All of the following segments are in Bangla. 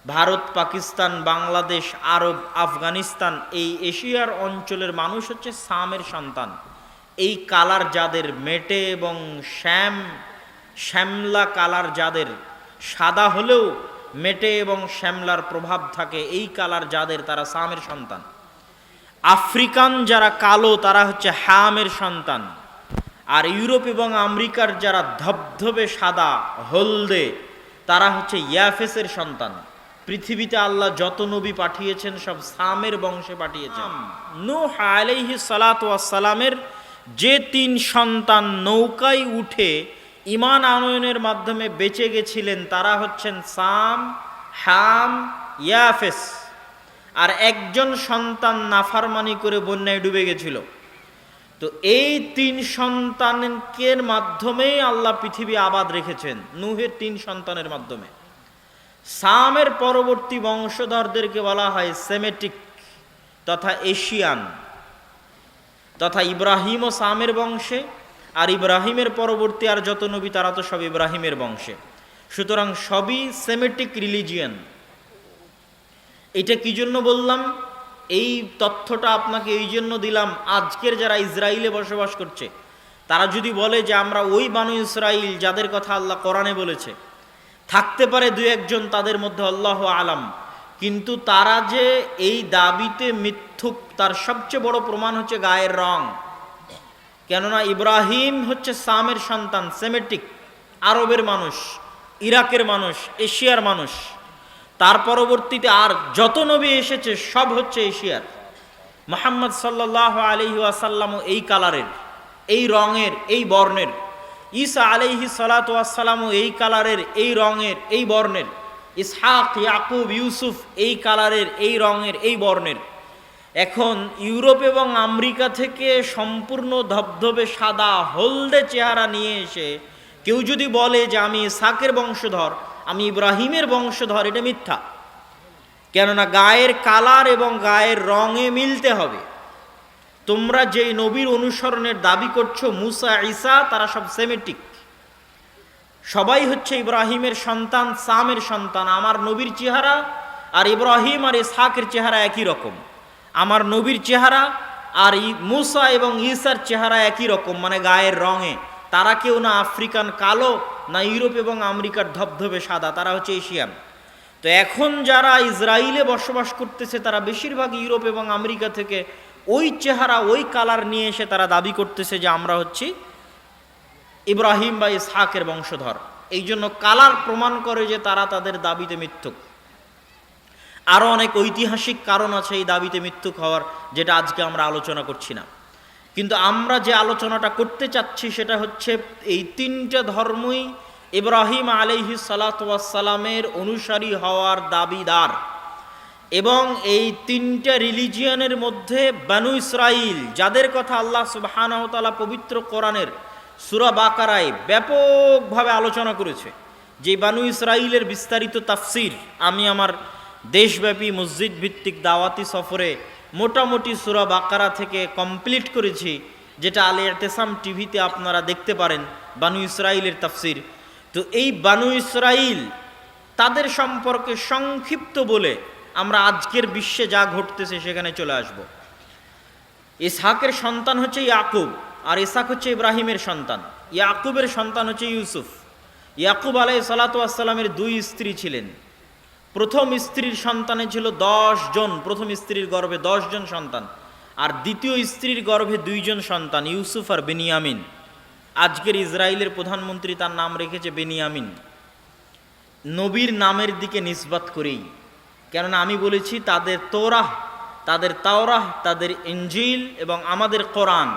ভারত, পাকিস্তান, বাংলাদেশ, আরব, আফগানিস্তান, এই এশিয়ার অঞ্চলের মানুষ হচ্ছে সামের সন্তান। এই কালার যাদের, মেটে এবং শ্যামলা কালার যাদের, সাদা হলেও মেটে এবং শ্যামলার প্রভাব থাকে, এই কালার যাদের, তারা সামের সন্তান। আফ্রিকান যারা কালো, তারা হচ্ছে হামের সন্তান। আর ইউরোপ এবং আমেরিকার যারা ধবধবে সাদা, হলদে, তারা হচ্ছে ইয়াফেসের সন্তান। পৃথিবীতে আল্লাহ যত নবী পাঠিয়েছেন সব সামের বংশে পাঠিয়েছেন। নূহ আলাইহিস সালাতু ওয়াস সালামের যে 3 সন্তান নৌকায় উঠে ঈমান আনয়নের মাধ্যমে বেঁচে গেছিলেন, তারা হচ্ছেন সাম, হাম, ইয়াফেস। আর একজন সন্তান নাফরমানি করে বন্যায় ডুবে গেছিল। তো এই 3 সন্তানকে মাধ্যমেই আল্লাহ পৃথিবী আবাদ রেখেছেন, নূহের 3 সন্তানের মাধ্যমে। সামের পরবর্তী বংশধরদেরকে বলা হয় সেমেটিক তথা এশিয়ান, তথা ইব্রাহিম ও সামের বংশে। আর ইব্রাহিমের পরবর্তী আর যত নবী, তারা তো সব ইব্রাহিমের বংশে। সুতরাং সবই সেমেটিক রিলিজিয়ান। এটা কি জন্য বললাম? এই তথ্যটা আপনাকে এই জন্য দিলাম, আজকের যারা ইসরায়েলে বসবাস করছে, তারা যদি বলে যে আমরা ওই বানু ইসরাইল যাদের কথা আল্লাহ কোরআনে বলেছে, থাকতে পারে 2-1 জন তাদের মধ্যে, আল্লাহ আলাম, কিন্তু তারা যে এই দাবিতে মিথ্যুক, তার সবচেয়ে বড় প্রমাণ হচ্ছে গায়ের রং। কেননা ইব্রাহিম হচ্ছে সামের সন্তান, সেমেটিক, আরবের মানুষ, ইরাকের মানুষ, এশিয়ার মানুষ। তার পরবর্তীতে আর যত নবী এসেছে সব হচ্ছে এশিয়ার। মুহাম্মদ সাল্লাল্লাহু আলাইহি ওয়াসাল্লামও এই কালারের, এই রঙের, এই বর্ণের। ঈসা আলাইহিস সালাতু ওয়াস সালামও এই কালারের, এই রঙের, এই বর্ণের। ইসহাক, ইয়াকুব, ইউসুফ এই কালারের, এই রঙের, এই বর্ণের। এখন ইউরোপ এবং আমেরিকা থেকে সম্পূর্ণ ধবধবে সাদা, হলদে চেহারা নিয়ে এসে কেউ যদি বলে যে আমি ইসহাকের বংশধর, আমি ইব্রাহিমের বংশধর, এটা মিথ্যা। কেননা গায়ের কালার এবং গায়ের রঙে মিলতে হবে। তোমরা যেই নবীর অনুসরণের দাবি করছো, মুসা, ঈসা, তারা সব সেমেটিক, সবাই হচ্ছে ইব্রাহিমের সন্তান, সামের সন্তান। আমার নবীর চেহারা আর ইব্রাহিম আর ইসহাকের চেহারা একই রকম। আমার নবীর চেহারা আর মুসা এবং ঈসার চেহারা একই রকম, মানে গায়ের রঙে। তারা কেউ না আফ্রিকান কালো, না ইউরোপ এবং আমেরিকার ধবধবে সাদা, তারা হচ্ছে এশিয়ান। তো এখন যারা ইসরায়েলে বসবাস করতেছে, তারা বেশিরভাগ ইউরোপ এবং আমেরিকা থেকে ওই চেহারা, ওই কালার নিয়ে এসে তারা দাবি করতেছে যে আমরা হচ্ছি ইব্রাহিম বা ইসহাকের বংশধর। এই জন্য কালার প্রমাণ করে যে তারা তাদের দাবিতে মিথ্যুক। আরও অনেক ঐতিহাসিক কারণ আছে এই দাবিতে মিথ্যুক হওয়ার, যেটা আজকে আমরা আলোচনা করছি না। কিন্তু আমরা যে আলোচনাটা করতে চাচ্ছি সেটা হচ্ছে এই 3টে ধর্মই ইব্রাহিম আলাইহিস সালাতু ওয়াস সালামের অনুসারী হওয়ার দাবিদার। এবং এই 3টে রিলিজিয়নের মধ্যে বানু ইসরাইল, যাদের কথা আল্লাহ সুবহানাহু ওয়া তাআলা পবিত্র কোরআনের সূরা বাকারায় ব্যাপকভাবে আলোচনা করেছে, যে বানু ইসরাইলের বিস্তারিত তাফসির আমি আমার দেশব্যাপী মসজিদ ভিত্তিক দাওয়াতি সফরে মোটামুটি সূরা বাকারা থেকে কমপ্লিট করেছি, যেটা আল ইতিসাম টিভিতে আপনারা দেখতে পারেন, বানু ইসরাইলের তাফসির। তো এই বানু ইসরাইল, তাদের সম্পর্কে সংক্ষিপ্ত বলে আমরা আজকের বিশ্বে যা ঘটতেছে সেখানে চলে আসব। ইসহাকের সন্তান হচ্ছে ইয়াকুব, আর ইসহাক হচ্ছে ইব্রাহিমের সন্তান। ইয়াকুবের সন্তান হচ্ছে ইউসুফ। ইয়াকুব আলাইহিস সালাতু ওয়াস সালামের 2 স্ত্রী ছিলেন। প্রথম স্ত্রীর সন্তানে ছিল 10 জন, প্রথম স্ত্রীর গর্ভে 10 জন সন্তান। আর দ্বিতীয় স্ত্রীর গর্ভে 2 জন সন্তান, ইউসুফ আর বেনিয়ামিন। আজকের ইসরায়েলের প্রধানমন্ত্রী তার নাম রেখেছে বেনিয়ামিন, নবীর নামের দিকে নিসবত করেই। কেননা আমি বলেছি তাদের তোরাহ, তাদের তাওরাহ, তাদের ইনজিল এবং আমাদের কোরআন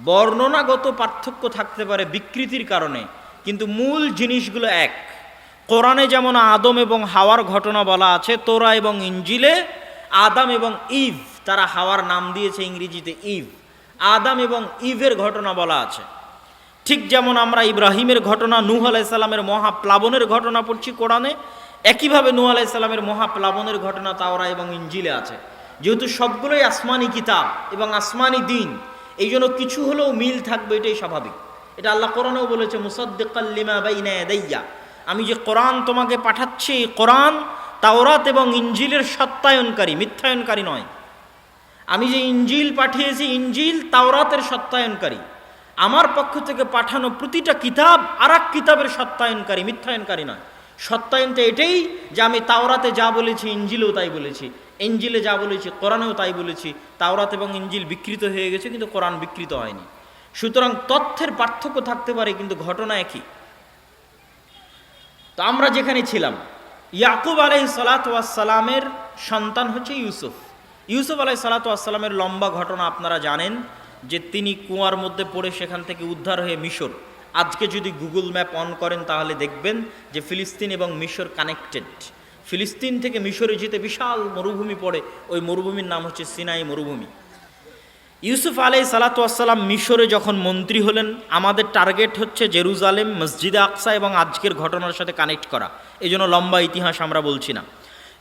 বর্ণনাগত পার্থক্য থাকতে পারে বিকৃতির কারণে, কিন্তু মূল জিনিসগুলো এক। কোরআনে যেমন আদম এবং হাওয়ার ঘটনা বলা আছে, তোরা এবং ইনজিলে আদম এবং ইভ, তারা হাওয়ার নাম দিয়েছে ইংরেজিতে ইভ, আদম এবং ইভের ঘটনা বলা আছে। ঠিক যেমন আমরা ইব্রাহিমের ঘটনা, নূহ আলাইহিস সালামের মহাপ্লাবনের ঘটনা পড়ছি কোরআনে, একইভাবে নূহ আলাইহিস সালামের মহাপ্লাবনের ঘটনা তাওরা এবং ইনজিলে আছে। যেহেতু সবগুলোই আসমানি কিতাব এবং আসমানি দিন, এই জন্য কিছু হলেও মিল থাকবে, এটাই স্বাভাবিক। এটা আল্লাহ কোরআনেও বলেছে, মুসাদ্দিকাল লিমা বাইনা ইয়াদাইয়া, আমি যে কোরআন তোমাকে পাঠাচ্ছি, এই কোরআন তাওরাত এবং ইঞ্জিলের সত্যায়নকারী, মিথ্যায়নকারী নয়। আমি যে ইঞ্জিল পাঠিয়েছি, ইঞ্জিল তাওরাতের সত্যায়নকারী। আমার পক্ষ থেকে পাঠানো প্রতিটা কিতাব আর এক কিতাবের সত্যায়নকারী, মিথ্যায়নকারী নয়। সত্যায়নটা এটাই যে আমি তাওরাতে যা বলেছি ইঞ্জিলেও তাই বলেছি, ইঞ্জিলে যা বলেছি কোরআনেও তাই বলেছি। তাওরাত এবং ইঞ্জিল বিকৃত হয়ে গেছে, কিন্তু কোরআন বিকৃত হয়নি। সুতরাং তথ্যের পার্থক্য থাকতে পারে, কিন্তু ঘটনা একই। তো আমরা যেখানে ছিলাম, ইয়াকুব আলাইহিস সালাতু ওয়াস সালামের সন্তান হচ্ছে ইউসুফ। ইউসুফ আলাইহিস সালাতু ওয়াস সালামের লম্বা ঘটনা আপনারা জানেন, যে তিনি কুয়ার মধ্যে পড়ে সেখান থেকে উদ্ধার হয়ে মিশর। আজকে যদি গুগল ম্যাপ অন করেন তাহলে দেখবেন যে ফিলিস্তিন এবং মিশর কানেক্টেড। ফিলিস্তিন থেকে মিশরে যেতে বিশাল মরুভূমি পড়ে, ওই মরুভূমির নাম হচ্ছে সিনাই মরুভূমি। ইউসুফ আলাইহিস সালাতু ওয়াস সালাম মিশরে যখন মন্ত্রী হলেন, আমাদের টার্গেট হচ্ছে জেরুজালেম, মসজিদে আকসা এবং আজকের ঘটনার সাথে কানেক্ট করা, এই জন্য লম্বা ইতিহাস আমরা বলছি না।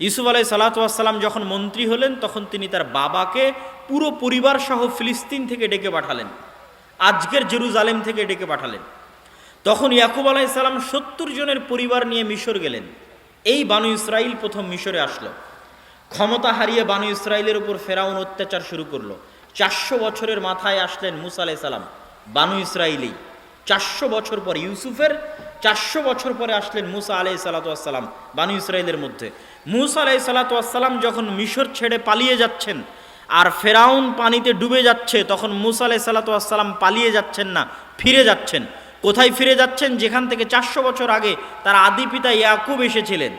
ইউসুফ আলাইহিস সালাতু ওয়াস সালাম যখন মন্ত্রী হলেন, তখন তিনি তার বাবাকে পুরো পরিবার সহ ফিলিস্তিন থেকে ডেকে পাঠালেন, আজকের জেরুজালেম থেকে ডেকে পাঠালেন। তখন ইয়াকুব আলাইহিস সালাম 70 জনের পরিবার নিয়ে মিশর গেলেন। এই বানু ইসরাইল প্রথম মিশরে আসলো। ক্ষমতা হারিয়ে বানু ইসরাইলের উপর ফেরাউন অত্যাচার শুরু করলো। 400 বছরের মাথায় আসলেন মুসা আলাইহিস সালাম, বানু ইসরাইলেই 400 বছর পর, ইউসুফের 400 বছর পরে আসলেন মুসা আলাইহিস সালাতু ওয়াস সালাম বানু ইসরাইলের মধ্যে। মুসা আলাইহিস সালাতু ওয়াস সালাম যখন মিশর ছেড়ে পালিয়ে যাচ্ছেন আর ফেরাউন পানিতে ডুবে যাচ্ছে, তখন মুসা আলাইহিস সালাতু ওয়াস সালাম পালিয়ে যাচ্ছেন না, ফিরে যাচ্ছেন। কোথায় ফিরে যাচ্ছেন? যেখান থেকে 400 বছর আগে তার আদি পিতা ইয়াকুব এসেছিলেন,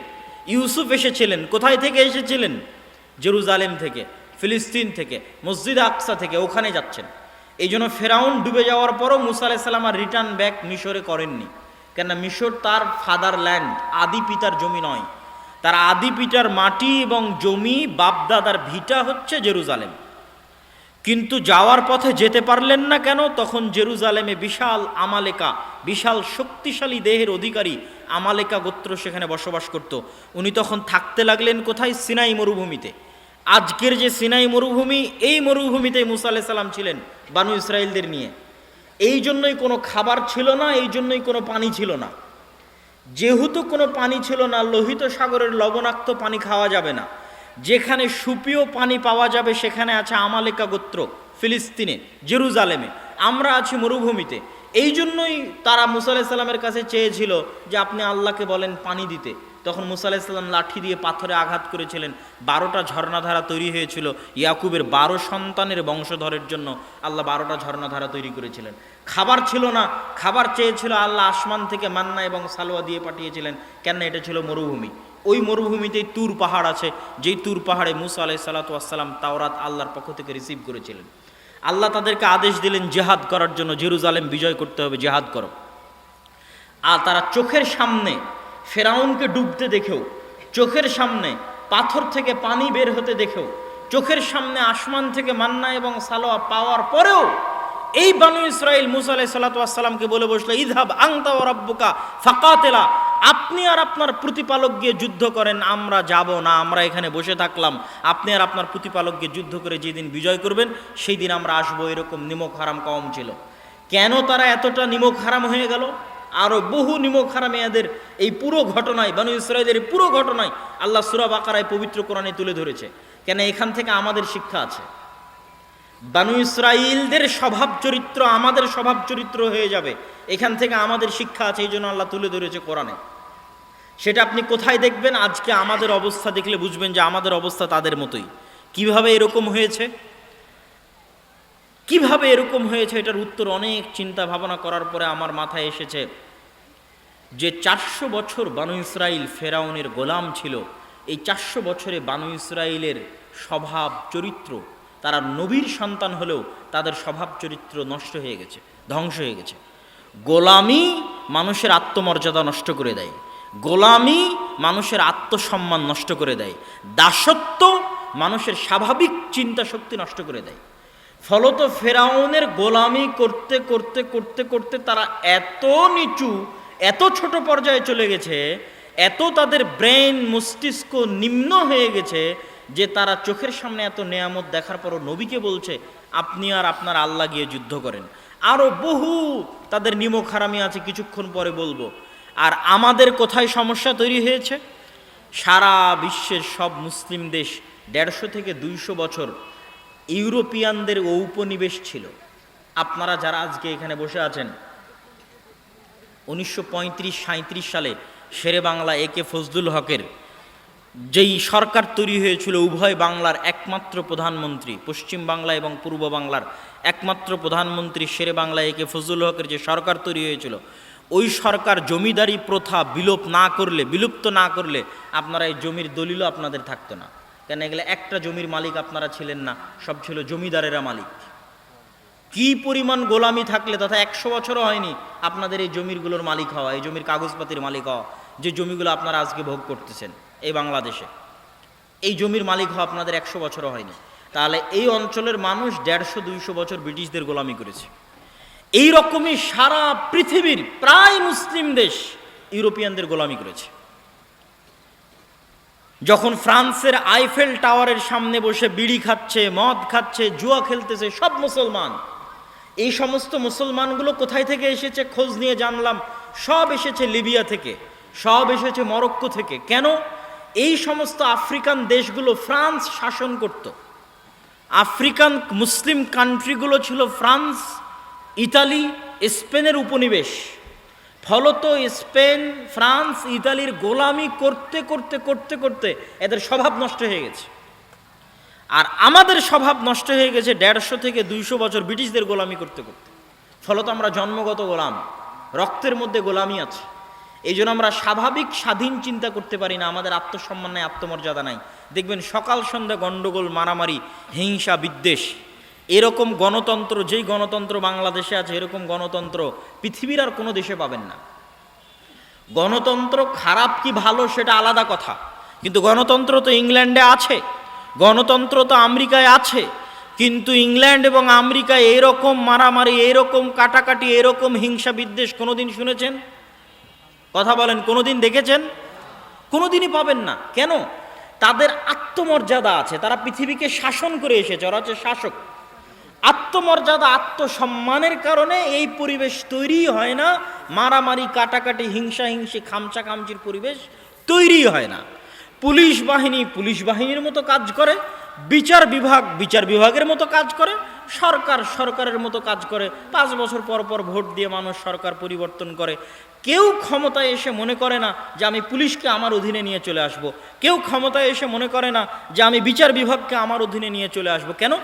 ইউসুফ এসেছিলেন। কোথায় থেকে এসেছিলেন? জেরুজালেম থেকে, ফিলিস্তিন থেকে, মসজিদ আকসা থেকে, ওখানে যাচ্ছেন। এই জন্য ফেরাউন ডুবে যাওয়ার পরও মুসা আলাইহিস সালাম আর রিটার্ন ব্যাক মিশরে করেননি, কেননা মিশর তার ফাদারল্যান্ড, আদি পিতার জমি নয়। তার আদি পিতার মাটি এবং জমি, বাপদাদার ভিটা হচ্ছে জেরুজালেম। কিন্তু যাওয়ার পথে যেতে পারলেন না কেন? তখন জেরুজালেমে বিশাল আমালেকা, বিশাল শক্তিশালী দেহের অধিকারী আমালেকা গোত্র সেখানে বসবাস করত। উনি তখন থাকতে লাগলেন কোথায়? সিনাই মরুভূমিতে। আজকের যে সিনাই মরুভূমি, এই মরুভূমিতে মুসা আলাইহিস সালাম ছিলেন বানু ইসরাইলদের নিয়ে। এই জন্যই কোনো খাবার ছিল না, এই জন্যই কোনো পানি ছিল না। যেহেতু কোনো পানি ছিল না, লোহিত সাগরের লবণাক্ত পানি খাওয়া যাবে না। যেখানে সুপেয় পানি পাওয়া যাবে সেখানে আছে আমালেকা গোত্র, ফিলিস্তিনে, জেরুজালেমে। আমরা আছি মরুভূমিতে। এই জন্যই তারা মুসা আলাইহিস সালামের কাছে চেয়েছিল যে আপনি আল্লাহকে বলেন পানি দিতে। তখন মুসা আলাইহিস সালাম লাঠি দিয়ে পাথরে আঘাত করেছিলেন, 12টা ঝর্ণাধারা তৈরি হয়েছিল। ইয়াকুবের 12 সন্তানের বংশধরের জন্য আল্লাহ 12টা ঝর্ণাধারা তৈরি করেছিলেন। খাবার ছিল না, খাবার চেয়েছিল আল্লাহ আসমান থেকে মান্না এবং সালোয়া দিয়ে পাঠিয়েছিলেন, কেননা এটা ছিল মরুভূমি। ওই মরুভূমিতেই তুর পাহাড় আছে, যেই তুর পাহাড়ে মুসা আলাইহিস সালাতু ওয়াস সালাম তাওরাত আল্লাহর পক্ষ থেকে রিসিভ করেছিলেন। আল্লাহ তাদেরকে আদেশ দিলেন জিহাদ করার জন্য, জেরুজালেম বিজয় করতে হবে, জিহাদ করো। আর তারা চোখের সামনে ফেরাউনকে ডুবতে দেখেও, চোখের সামনে পাথর থেকে পানি বের হতে দেখেও, চোখের সামনে আসমান থেকে মান্না এবং সালোয়া পাওয়ার পরেও এই বানু ইসরাইল মুসা আলাইহিস সালাতু ওয়াস সালামকে বলে বসলো, ইযহাব আনতা ওয়া রাব্বুকা ফাকাতিলা, আপনি আর আপনার প্রতিপালক গিয়ে যুদ্ধ করেন, আমরা যাব না, আমরা এখানে বসে থাকলাম। আপনি আর আপনার প্রতিপালক গিয়ে যুদ্ধ করে যেদিন বিজয় করবেন সেই দিন আমরা আসবো। এরকম নিমক হারাম কওম ছিল। কেন তারা এতটা নিমক হারাম হয়ে গেল? আরও বহু নিমক হারাম এদের এই পুরো ঘটনায়, বানু ইসরাইলের এই পুরো ঘটনায় আল্লাহ সূরা বাকারায় পবিত্র কোরআনে তুলে ধরেছে। কেন? এখান থেকে আমাদের শিক্ষা আছে। বানু ইসরাইলদের স্বভাব চরিত্র আমাদের স্বভাব চরিত্র হয়ে যাবে, এখান থেকে আমাদের শিক্ষা আছে, এই জন্য আল্লাহ তুলে ধরেছে কোরআনে। সেটা আপনি কোথায় দেখবেন? আজকে আমাদের অবস্থা দেখলে বুঝবেন যে আমাদের অবস্থা তাদের মতোই। কিভাবে এরকম হয়েছে? কিভাবে এরকম হয়েছে এটার উত্তর অনেক চিন্তা ভাবনা করার পরে আমার মাথায় এসেছে যে 400 বছর বানু ইসরাইল ফেরাউনের গোলাম ছিল। এই 400 বছরে বানু ইসরাইলের স্বভাব চরিত্র, তারা নবীর সন্তান হলেও তাদের স্বভাব চরিত্র নষ্ট হয়ে গেছে, ধ্বংস হয়ে গেছে। গোলামি মানুষের আত্মমর্যাদা নষ্ট করে দেয়, গোলামি মানুষের আত্মসম্মান নষ্ট করে দেয়, দাসত্ব মানুষের স্বাভাবিক চিন্তা শক্তি নষ্ট করে দেয়। ফলত ফেরাউনের গোলামি করতে করতে করতে করতে তারা এত নিচু, এত ছোট পর্যায়ে চলে গেছে, এত তাদের ব্রেন মস্তিষ্ক নিম্ন হয়ে গেছে যে তারা চোখের সামনে এত নেয়ামত দেখার পরও নবীকে বলছে আপনি আর আপনার আল্লাহ গিয়ে যুদ্ধ করেন। আরও বহু তাদের নিমক হারামি আছে, কিছুক্ষণ পরে বলবো। আর আমাদের কোথায় সমস্যা তৈরি হয়েছে? সারা বিশ্বের সব মুসলিম দেশ 150 থেকে 200 বছর ইউরোপিয়ানদের ঔপনিবেশ ছিল। আপনারা যারা আজকে এখানে বসে আছেন, 1935-37 সালে শেরে বাংলা একে ফজলুল হকের যেই সরকার তৈরি হয়েছিল, উভয় বাংলার একমাত্র প্রধানমন্ত্রী, পশ্চিম বাংলা এবং পূর্ব বাংলার একমাত্র প্রধানমন্ত্রী শেরে বাংলা একে ফজলুল হকের যে সরকার তৈরি হয়েছিল, ওই সরকার জমিদারি প্রথা বিলুপ্ত না করলে আপনারা এই জমির দলিলও আপনাদের থাকতো না। কেন এগুলো একটা জমির মালিক আপনারা ছিলেন না, সব ছিল জমিদারেরা মালিক। কি পরিমাণ গোলামি থাকলে, তথা 100 বছরও হয়নি আপনাদের এই জমিরগুলোর মালিক হওয়া, এই জমির কাগজপাতির মালিক হওয়া, যে জমিগুলো আপনারা আজকে ভোগ করতেছেন এই বাংলাদেশে, এই জমির মালিক হওয়া আপনাদের 100 বছরও হয়নি। তাহলে এই অঞ্চলের মানুষ 150-200 বছর ব্রিটিশদের গোলামি করেছে। এই রকমই সারা পৃথিবীর প্রায় মুসলিম দেশ ইউরোপিয়ানদের গোলামি করেছে। যখন ফ্রান্সের আইফেল টাওয়ারের সামনে বসে বিড়ি খাচ্ছে, মদ খাচ্ছে, জুয়া খেলতেছে সব মুসলমান, এই সমস্ত মুসলমানগুলো কোথায় থেকে এসেছে খোঁজ নিয়ে জানলাম, সব এসেছে লিবিয়া থেকে, সব এসেছে মরক্কো থেকে। কেন? এই সমস্ত আফ্রিকান দেশগুলো ফ্রান্স শাসন করত। আফ্রিকান মুসলিম কান্ট্রিগুলো ছিল ফ্রান্স, ইতালি, স্পেনের উপনিবেশ। ফলত স্পেন, ফ্রান্স, ইতালির গোলামি করতে করতে করতে করতে এদের স্বভাব নষ্ট হয়ে গেছে। আর আমাদের স্বভাব নষ্ট হয়ে গেছে 150 থেকে 200 বছর ব্রিটিশদের গোলামি করতে করতে। ফলত আমরা জন্মগত গোলাম, রক্তের মধ্যে গোলামি আছে। এই জন্য আমরা স্বাভাবিক স্বাধীন চিন্তা করতে পারি না, আমাদের আত্মসম্মান নাই, আত্মমর্যাদা নাই। দেখবেন সকাল সন্ধ্যা গণ্ডগোল, মারামারি, হিংসা, বিদ্বেষ। এরকম গণতন্ত্র, যেই গণতন্ত্র বাংলাদেশে আছে, এরকম গণতন্ত্র পৃথিবীর আর কোনো দেশে পাবেন না। গণতন্ত্র খারাপ কি ভালো সেটা আলাদা কথা, কিন্তু গণতন্ত্র তো ইংল্যান্ডে আছে, গণতন্ত্র তো আমেরিকায় আছে, কিন্তু ইংল্যান্ড এবং আমেরিকায় এইরকম মারামারি, এইরকম কাটাকাটি, এরকম হিংসা বিদ্বেষ কোনোদিন শুনেছেন? কথা বলেন, কোনোদিন দেখেছেন? কোনোদিনই পাবেন না। কেন? তাদের আত্মমর্যাদা আছে, তারা পৃথিবীকে শাসন করে এসেছে, ওরা হচ্ছে শাসক। আত্মমর্যাদা, আত্মসম্মানের কারণে এই পরিবেশ তৈরি হয় না, মারামারি, কাটাকাটি, হিংসাহিংসি, খামচাখামচির পরিবেশ তৈরি হয় না। পুলিশ বাহিনী পুলিশ বাহিনীর মতো কাজ করে, বিচার বিভাগ বিচার বিভাগের মতো কাজ করে, সরকার সরকারের মতো কাজ করে। 5 বছর পর পর ভোট দিয়ে মানুষ সরকার পরিবর্তন করে। কেউ ক্ষমতায় এসে মনে করে না যে আমি পুলিশকে আমার অধীনে নিয়ে চলে আসব, কেউ ক্ষমতায় এসে মনে করে না যে আমি বিচার বিভাগকে আমার অধীনে নিয়ে চলে আসব। কেন?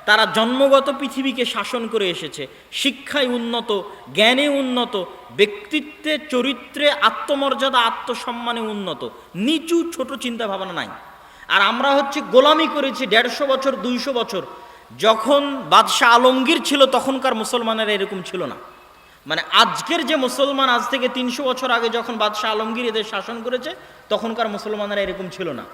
তারা জন্মগত পৃথিবীকে শাসন করে এসেছে, শিক্ষায় উন্নত, জ্ঞানে উন্নত, ব্যক্তিত্বে, চরিত্রে, আত্মমর্যাদা, আত্মসম্মানে উন্নত, নিচু ছোট চিন্তা ভাবনা নাই। আর আমরা হচ্ছে গোলামি করেছি 150 বছর, 200 বছর। যখন বাদশাহ আলমগীর ছিল তখনকার মুসলমানেরা এরকম ছিল না। মানে আজকের যে মুসলমান, আজ থেকে 300 বছর আগে যখন বাদশাহ আলমগীর এদের শাসন করেছে তখনকার মুসলমানেরা এরকম ছিল না।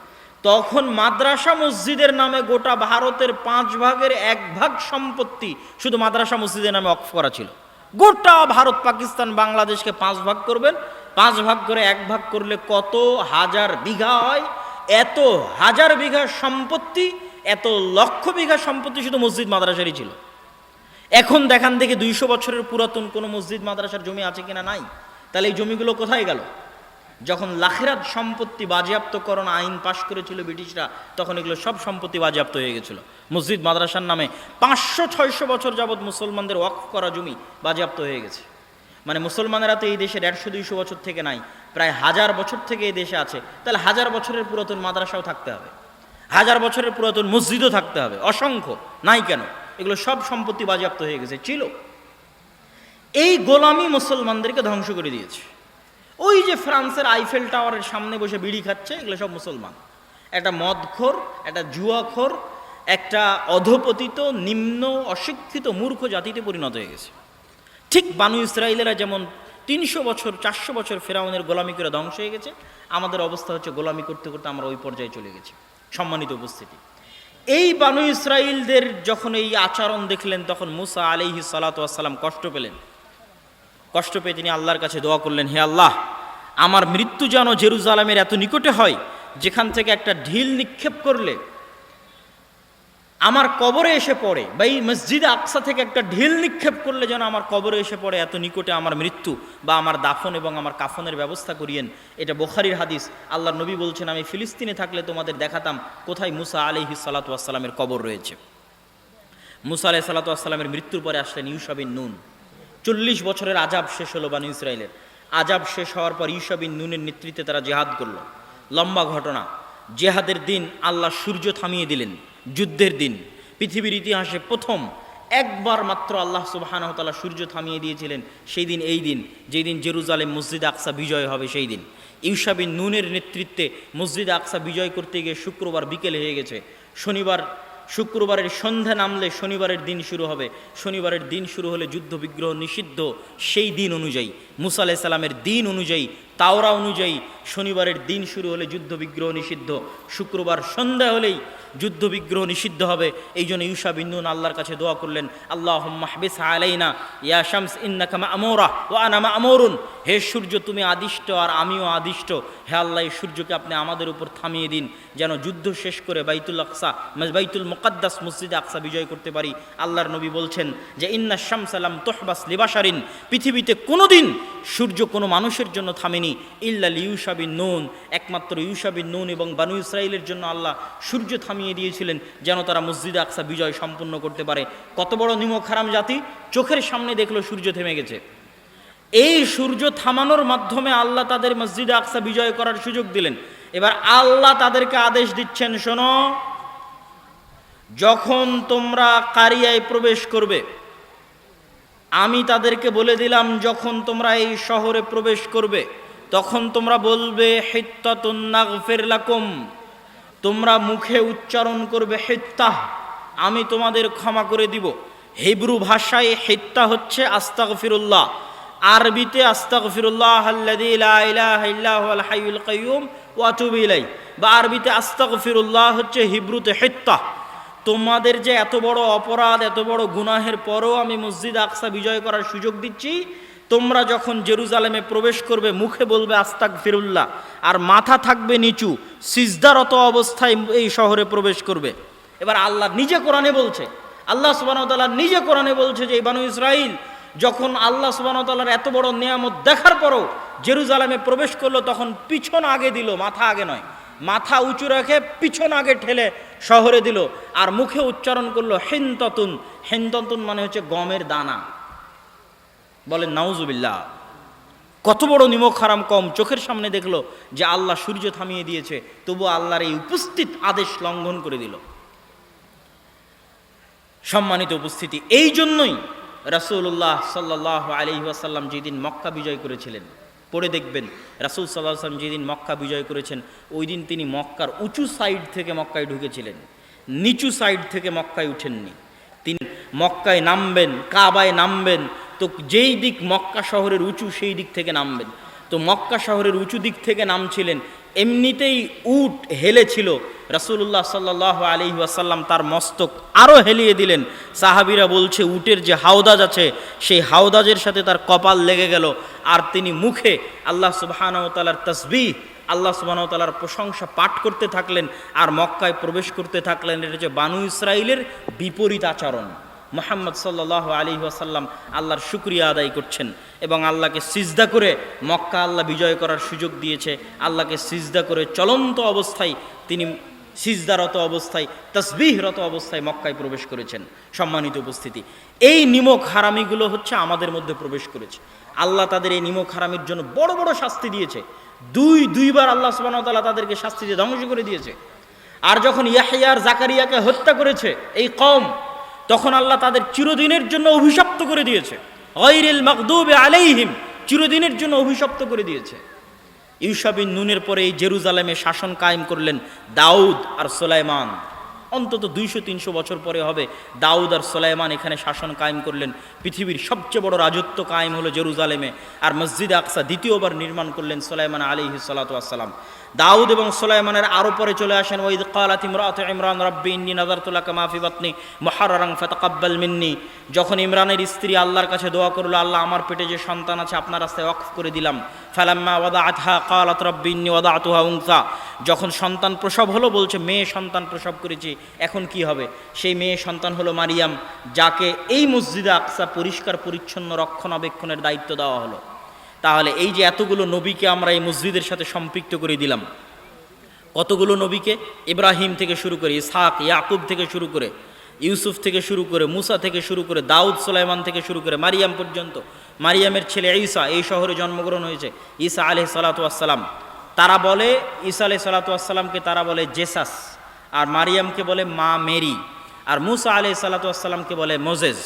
তখন মাদ্রাসা মসজিদের নামে গোটা ভারতের 5 ভাগের 1 ভাগ সম্পত্তি শুধু মাদ্রাসা মসজিদের নামে ওয়াকফ করা ছিল। গোটা ভারত, পাকিস্তান, বাংলাদেশকে 5 ভাগ করবেন, 5 ভাগ করে 1 ভাগ করলে কত হাজার বিঘা হয়? এত হাজার বিঘা সম্পত্তি, এত লক্ষ বিঘা সম্পত্তি শুধু মসজিদ মাদ্রাসারই ছিল। এখন দেখান দেখে 200 বছরের পুরাতন কোনো মসজিদ মাদ্রাসার জমি আছে কিনা? নাই। তাহলে এই জমিগুলো কোথায় গেল? যখন লাখেরাত সম্পত্তি বাজেয়াপ্তকরণ আইন পাশ করেছিল ব্রিটিশরা, তখন এগুলো সব সম্পত্তি বাজেয়াপ্ত হয়ে গেছিল। মসজিদ মাদ্রাসার নামে 500-600 বছর যাবৎ মুসলমানদের ওয়াকফ করা জমি বাজেয়াপ্ত হয়ে গেছে। মানে মুসলমানেরা তো এই দেশে 150-200 বছর থেকে নাই, প্রায় 1000 বছর থেকে এই দেশে আছে। তাহলে 1000 বছরের পুরাতন মাদ্রাসাও থাকতে হবে, 1000 বছরের পুরাতন মসজিদও থাকতে হবে, অসংখ্য। নাই কেন? এগুলো সব সম্পত্তি বাজেয়াপ্ত হয়ে গেছে, ছিল। এই গোলামি মুসলমানদেরকে ধ্বংস করে দিয়েছে। ওই যে ফ্রান্সের আইফেল টাওয়ারের সামনে বসে বিড়ি খাচ্ছে, এগুলো সব মুসলমান। একটা মদখোর, একটা জুয়াখোর, একটা অধপতিত, নিম্ন, অশিক্ষিত, মূর্খ জাতিতে পরিণত হয়ে গেছে। ঠিক বানু ইসরাইলেরা যেমন 300 বছর 400 বছর ফেরাউনের গোলামি করে ধ্বংস হয়ে গেছে, আমাদের অবস্থা হচ্ছে গোলামি করতে করতে আমরা ওই পর্যায়ে চলে গেছি। সম্মানিত উপস্থিতি, এই বানু ইসরাইলদের যখন এই আচরণ দেখলেন, তখন মুসা আলাইহিস সালাতু ওয়াস সালাম কষ্ট পেলেন। কষ্ট পেয়ে তিনি আল্লাহর কাছে দোয়া করলেন, হে আল্লাহ, আমার মৃত্যু যেন জেরুজালেমের এত নিকটে হয় যেখান থেকে একটা ঢিল নিক্ষেপ করলে আমার কবরে এসে পড়ে, বা এই মসজিদে আকসা থেকে একটা ঢিল নিক্ষেপ করলে যেন আমার কবরে এসে পড়ে, এত নিকটে আমার মৃত্যু বা আমার দাফন এবং আমার কাফনের ব্যবস্থা করিয়েন। এটা বুখারীর হাদিস। আল্লাহর নবী বলছেন, আমি ফিলিস্তিনে থাকলে তোমাদের দেখাতাম কোথায় মুসা আলাইহিস সালাতু ওয়াস সালামের কবর রয়েছে। মুসা আলাইহিস সালাতু ওয়াস সালামের মৃত্যুর পরে আসলেন ইউশা বিন নুন। 40 বছরের আজাব শেষ হলো বানু ইসরাইলের। আজাব শেষ হওয়ার পর ইউশা বিন নুনের নেতৃত্বে তারা জিহাদ করলো। লম্বা ঘটনা। জিহাদের দিন আল্লাহ সূর্য থামিয়ে দিলেন। যুদ্ধের দিন পৃথিবীর ইতিহাসে প্রথম একবার মাত্র আল্লাহ সুবহানাহু ওয়া তাআলা সূর্য থামিয়ে দিয়েছিলেন। সেই দিন এই দিন, যেই দিন জেরুজালেম মসজিদ আকসা বিজয় হবে সেই দিন। ইউশা বিন নুনের নেতৃত্বে মসজিদ আকসা বিজয় করতে গিয়ে শুক্রবার বিকেল হয়ে গেছে। শুক্রবারের সন্ধ্যা নামলে শনিবারের দিন শুরু হবে। শনিবারের দিন শুরু হলে যুদ্ধ বিগ্রহ নিষিদ্ধ। সেই দিন অনুযায়ী, মুসা আলাইহিস সালামের দিন অনুযায়ী, তাওরা অনুযায়ী শনিবারের দিন শুরু হলে যুদ্ধ বিগ্রহ নিষিদ্ধ। শুক্রবার সন্ধ্যা হলেই যুদ্ধ বিগ্রহ নিষিদ্ধ হবে। এই জন্য ইউশা বিন নুন আল্লাহর কাছে দোয়া করলেন, আল্লাহুম্মা হবিস আলাইনা ইয়া শামস ইন্নাকা মা'মুরা ওয়া আনা মা'মুরুন। হে সূর্য, তুমি আদিষ্ট আর আমিও আদিষ্ট। হে আল্লাহ, এই সূর্যকে আপনি আমাদের উপর থামিয়ে দিন, যেন যুদ্ধ শেষ করে বাইতুল মুকাদ্দাস মসজিদে আকসা বিজয় করতে পারি। আল্লাহর নবী বলছেন যে ইন্নাশ শামসা লাম তুহবাস লিবাশারিন, পৃথিবীতে কোনোদিন সূর্য কোনো মানুষের জন্য থামেনি ইল্লা লিইউশা বিন নুন, একমাত্র ইউশা বিন নুন এবং বানু ইসরাইলের জন্য আল্লাহ সূর্য থামিয়ে দিয়েছিলেন, যেন তারা মসজিদে আকসা বিজয় সম্পূর্ণ করতে পারে। কত বড় নিমক হারাম জাতি, চোখের সামনে দেখলো সূর্য থেমে গেছে। এই সূর্য থামানোর মাধ্যমে আল্লাহ তাদের মসজিদে আকসা বিজয় করার সুযোগ দিলেন। এবার আল্লাহ তাদেরকে আদেশ দিচ্ছেন, শোনো, যখন তোমরা কারিয়ায় প্রবেশ করবে, আমি তাদেরকে বলে দিলাম, যখন তোমরা এই শহরে প্রবেশ করবে তখন তোমরা বলবে হিত্তাতুন নাগফির লাকুম, তোমরা মুখে উচ্চারণ করবে হিত্তাহ, আমি তোমাদের ক্ষমা করে দিব। হিব্রু ভাষায় হিত্তা হচ্ছে আস্তাগফিরুল্লাহ, আরবিতে আস্তাগফিরুল্লাহ আল্লাযী লা ইলাহা ইল্লা হুয়াল হাইয়ুল কাইয়্যুম ওয়া আতুবু ইলাইহি, বা আরবিতে আস্তাগফিরুল্লাহ হচ্ছে হিব্রুতে হিত্তাহ। তোমাদের যে এত বড় অপরাধ, এত বড় গুনাহের পরও আমি মসজিদ আকসা বিজয় করার সুযোগ দিচ্ছি। তোমরা যখন জেরুজালেমে প্রবেশ করবে মুখে বলবে আস্তাগফিরুল্লাহ, আর মাথা থাকবে নিচু, সিজদারত অবস্থায় এই শহরে প্রবেশ করবে। এবার আল্লাহ নিজে কোরআনে বলছে, আল্লাহ সুবহানাহু ওয়া তাআলা নিজে কোরআনে বলছে যে এই বানু ইসরাইল যখন আল্লাহ সুবহানাহু ওয়া তাআলার এত বড় নিয়ামত দেখার পরও জেরুজালেমে প্রবেশ করলো, তখন পিছন আগে দিল, মাথা আগে নয়, মাথা উঁচু রেখে পিছন আগে ঠেলে শহরে দিল, আর মুখে উচ্চারণ করলো হিনতাতুন। হিনতাতুন মানে হচ্ছে গমের দানা। বলেন নাউজুবিল্লাহ। কত বড় নিমক হারাম কম, চোখের সামনে দেখলো যে আল্লাহ সূর্য থামিয়ে দিয়েছে, তবু আল্লাহর এই উপস্থিত আদেশ লঙ্ঘন করে দিল। সম্মানিত উপস্থিতি, এই জন্যই রাসূলুল্লাহ সাল্লাল্লাহু আলাইহি ওয়াসাল্লাম যেদিন মক্কা বিজয় করেছিলেন, পড়ে দেখবেন, রাসূল সাল্লাল্লাহু আলাইহি ওয়াসাল্লাম যেদিন মক্কা বিজয় করেছেন ওই দিন তিনি মক্কার উঁচু সাইড থেকে মক্কায় ঢুকেছিলেন, নিচু সাইড থেকে মক্কায় উঠেননি। তিনি মক্কায় নামবেন, কাবায় নামবেন, তো যেই দিক মক্কা শহরের উঁচু সেই দিক থেকে নামবেন। তো মক্কা শহরের উঁচু দিক থেকে নামছিলেন, এমনিতেই উট হেলেছিল। রাসূলুল্লাহ সাল্লাল্লাহু আলাইহি ওয়াসাল্লাম তার মস্তক আরও হেলিয়ে দিলেন। সাহাবীরা বলছে উটের যে হাওদাজ আছে সেই হাওদাজের সাথে তার কপাল লেগে গেল, আর তিনি মুখে আল্লাহ সুবহানাহু ওয়া তাআলার তাসবিহ, আল্লাহ সুবহানাহু ওয়া তাআলার প্রশংসা পাঠ করতে থাকলেন আর মক্কায় প্রবেশ করতে থাকলেন। এটা হচ্ছে বানু ইসরাইলের বিপরীত আচরণ। মুহাম্মদ সাল্লাল্লাহু আলাইহি ওয়াসাল্লাম আল্লাহর শুকরিয়া আদায় করছেন এবং আল্লাহকে সিজদা করে, মক্কা আল্লাহ বিজয় করার সুযোগ দিয়েছে, আল্লাহকে সিজদা করে চলন্ত অবস্থায় তিনি সিজদারত অবস্থায়, তাসবিহরত অবস্থায় মক্কায় প্রবেশ করেছেন। সম্মানিত উপস্থিতি, এই নিমক হারামিগুলো হচ্ছে আমাদের মধ্যে প্রবেশ করেছে। আল্লাহ তাদের এই নিমক হারামির জন্য বড় বড় শাস্তি দিয়েছে। দুইবার আল্লাহ সুবহানাহু ওয়া তাআলা তাদেরকে শাস্তি দিয়ে ধ্বংস করে দিয়েছে। আর যখন ইয়াহইয়া আর জাকারিয়াকে হত্যা করেছে এই কওম, তখন আল্লাহ তাদের চিরদিনের জন্য অভিশপ্ত করে দিয়েছে। গায়রিল মাগদুবি আলাইহিম, চিরদিনের জন্য অভিশপ্ত করে দিয়েছে। ইউশা বিন নুনের পরে এই জেরুজালেমে শাসন কায়েম করলেন দাউদ আর সুলাইমান। অন্তত 200-300 বছর পরে হবে দাউদ আর সুলাইমান এখানে শাসন কায়েম করলেন। পৃথিবীর সবচেয়ে বড় রাজত্ব কায়েম হলো জেরুজালেমে। আর মসজিদ আকসা দ্বিতীয়বার নির্মাণ করলেন সুলাইমান আলাইহিস সালাতু ওয়াস সালাম। দাউদ এবং সুলাইমানের আরও পরে চলে আসেন, ওয়াইদ ক্বালাত ইমরাতু ইমরান রাব্বি ইন্নী নাযারতু লাকা মা ফি বাতনি মুহাররারান ফাতাকাব্বাল মিন্নি। যখন ইমরানের স্ত্রী আল্লাহর কাছে দোয়া করলো, আল্লাহ আমার পেটে যে সন্তান আছে আপনার রাস্তায় ওয়াকফ করে দিলাম। ফালাম্মা ওয়াদাআতহা ক্বালাত রাব্বি ইন্নী ওয়াদাতুহা উনসা। যখন সন্তান প্রসব হলো বলছে মেয়ে সন্তান প্রসব করেছি, এখন কি হবে? সেই মেয়ে সন্তান হলো মারিয়াম, যাকে এই মসজিদে আকসা পরিষ্কার পরিচ্ছন্ন রক্ষণাবেক্ষণের দায়িত্ব দেওয়া হলো। তাহলে এই যে এতগুলো নবীকে আমরা এই মসজিদের সাথে সম্পৃক্ত করে দিলাম, কতগুলো নবীকে, ইব্রাহিম থেকে শুরু করে, ইসহাক ইয়াকুব থেকে শুরু করে, ইউসুফ থেকে শুরু করে, মুসা থেকে শুরু করে, দাউদ সুলাইমান থেকে শুরু করে মারিয়াম পর্যন্ত। মারিয়ামের ছেলে ঈসা এই শহরে জন্মগ্রহণ হয়েছে, ঈসা আলাইহিস সালাতু ওয়াস সালাম। তারা বলে ঈসা আলাইহিস সালাতু ওয়াস সালামকে তারা বলে জেসাস, আর মারিয়ামকে বলে মা মেরি, আর মুসা আলাইহিস সালাতু ওয়াস সালামকে বলে মোজেস।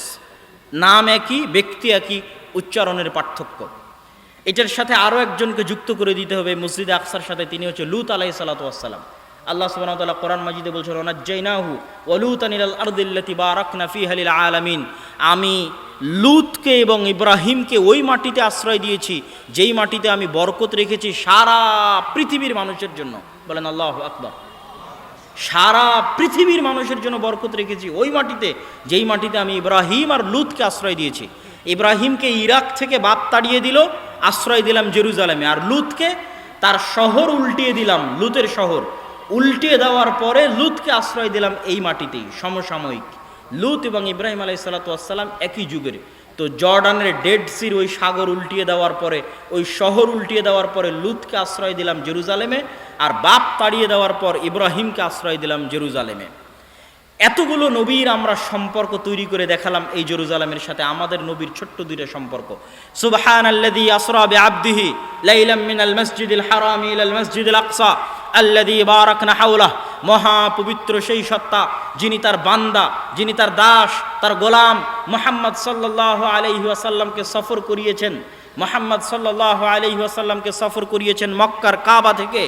নাম একই, ব্যক্তি একই, উচ্চারণের পার্থক্য। এটার সাথে আরও একজনকে যুক্ত করে দিতে হবে মসজিদে আকসার সাথে, তিনি হচ্ছে লূত আলাইহিস সালাতু ওয়াস সালাম। আল্লাহ সুবহানাহু ওয়া তাআলা কোরআন মাজিদে বলছেন, ওয়ানাজ্জাইনাহু ওয়া লূতান ইলাল আরদিল্লাতী বারাকনা ফিহা লিল আলামিন। আমি লূতকে এবং ইব্রাহিমকে ওই মাটিতে আশ্রয় দিয়েছি যেই মাটিতে আমি বরকত রেখেছি সারা পৃথিবীর মানুষের জন্য। বলেন আল্লাহু আকবার। সারা পৃথিবীর মানুষের জন্য বরকত রেখেছি ওই মাটিতে, যেই মাটিতে আমি ইব্রাহিম আর লূতকে আশ্রয় দিয়েছি। ইব্রাহিমকে ইরাক থেকে বাপ তাড়িয়ে দিল, আশ্রয় দিলাম জেরুজালেমে, আর লূতকে তার শহর উল্টিয়ে দিলাম, লূতের শহর উল্টিয়ে দেওয়ার পরে লূতকে আশ্রয় দিলাম এই মাটিতেই। সমসাময়িক লূত এবং ইব্রাহিম আলাইহিস সালাতু ওয়াস সালাম একই যুগের। তো জর্ডানের ডেড সির ওই সাগর উল্টিয়ে দেওয়ার পরে, ওই শহর উল্টিয়ে দেওয়ার পরে লূতকে আশ্রয় দিলাম জেরুজালেমে, আর বাপ তাড়িয়ে দেওয়ার পর ইব্রাহিমকে আশ্রয় দিলাম জেরুজালেমে। এতগুলো নবীর আমরা সম্পর্ক তৈরি করে দেখালাম এই জেরুজালেমের সাথে। আমাদের নবীর ছোট্ট দুইটা সম্পর্ক, সুবহানাল্লাযী আসরা বিআবদিহি লাইলাম মিনাল মাসজিদিল হারামি ইলাল মাসজিদিল আকসা আল্লাযী বারাকনা হাওলাহ। মহাপবিত্র সেই সত্তা যিনি তার বান্দা, যিনি তার দাস, তার গোলাম মুহাম্মদ সাল্লাল্লাহু আলাইহি ওয়াসাল্লামকে সফর করিয়েছেন। মুহাম্মদ সাল্লাল্লাহু আলাইহি ওয়াসাল্লামকে সফর করিয়েছেন মক্কার কাবা থেকে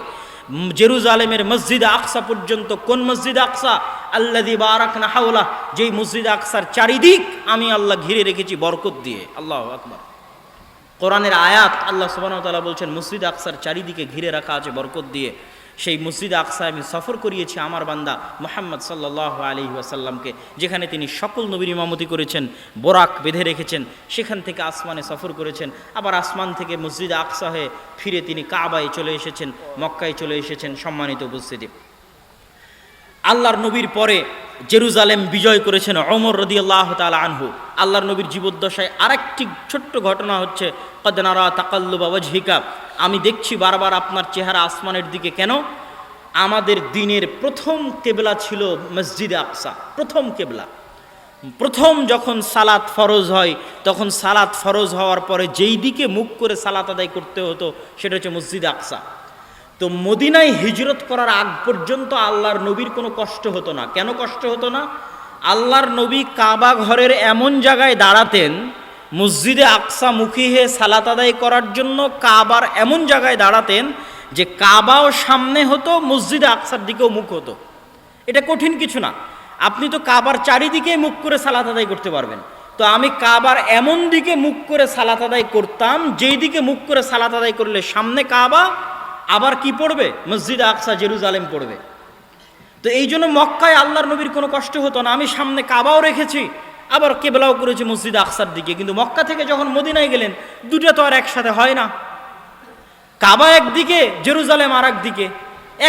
জেরুজালেমের মসজিদে আকসা পর্যন্ত। কোন মসজিদে আকসা? আল্লাযী বারাকনা হাওলাহ, যেই মসজিদে আকসার চারিদিক আমি আল্লাহ ঘিরে রেখেছি বরকত দিয়ে। আল্লাহু আকবার। কোরআনের আয়াত, আল্লাহ সুবহানাহু ওয়া তাআলা বলছেন মসজিদে আকসার চারিদিকে ঘিরে রাখা আছে বরকত দিয়ে। সেই মসজিদে আকসা আমি সফর করিয়েছি আমার বান্দা মুহাম্মদ সাল্লাল্লাহু আলাইহি ওয়াসাল্লামকে, যেখানে তিনি সকল নবীর ইমামতি করেছেন, বোরাক বেঁধে রেখেছেন, সেখান থেকে আসমানে সফর করেছেন, আবার আসমান থেকে মসজিদে আকসা হয়ে ফিরে তিনি কাবায় চলে এসেছেন, মক্কায় চলে এসেছেন। সম্মানিত উপস্থিতি, আল্লাহর নবীর পরে জেরুজালেম বিজয় করেছেন ওমর রাদিয়াল্লাহু তাআলা আনহু। আল্লাহর নবীর জীবদ্দশায় আরেকটি ছোট্ট ঘটনা হচ্ছে, ক্বাদ নারা তাকাল্লুবা ওয়াজহিকা, আমি দেখছি বারবার আপনার চেহারা আসমানের দিকে। কেন? আমাদের দিনের প্রথম কেবলা ছিল মসজিদে আকসা, প্রথম কেবলা। প্রথম যখন সালাত ফরজ হয়, তখন সালাত ফরজ হওয়ার পরে যেই দিকে মুখ করে সালাত আদায় করতে হতো সেটা হচ্ছে মসজিদে আকসা। তো মদিনায় হিজরত করার আগ পর্যন্ত আল্লাহর নবীর কোনো কষ্ট হতো না। কেন কষ্ট হতো না? আল্লাহর নবী কাবা ঘরের এমন জায়গায় দাঁড়াতেন, মসজিদে আকসা মুখী হয়ে সালাত আদায় করার জন্য কাবার এমন জায়গায় দাঁড়াতেন যে কাবাও সামনে হতো, মসজিদে আকসার দিকেও মুখ হতো। এটা কঠিন কিছু না, আপনি তো কাবার চারিদিকে মুখ করে সালাত আদায় করতে পারবেন। তো আমি কাবার এমন দিকে মুখ করে সালাত আদায় করতাম, যেই দিকে মুখ করে সালাত আদায় করলে সামনে কাবা, আবার কি পড়বে? মসজিদে আকসা জেরুজালেম পড়বে। তো এই জন্য মক্কায় আল্লাহর নবীর কোনো কষ্ট হতো না। আমি সামনে কাবাও রেখেছি, আবার কেবলাও করেছি মসজিদে আকসার দিকে। কিন্তু মক্কা থেকে যখন মদিনায় গেলেন, দুটো তো আর একসাথে হয় না। কাবা একদিকে, জেরুজালেম আর একদিকে,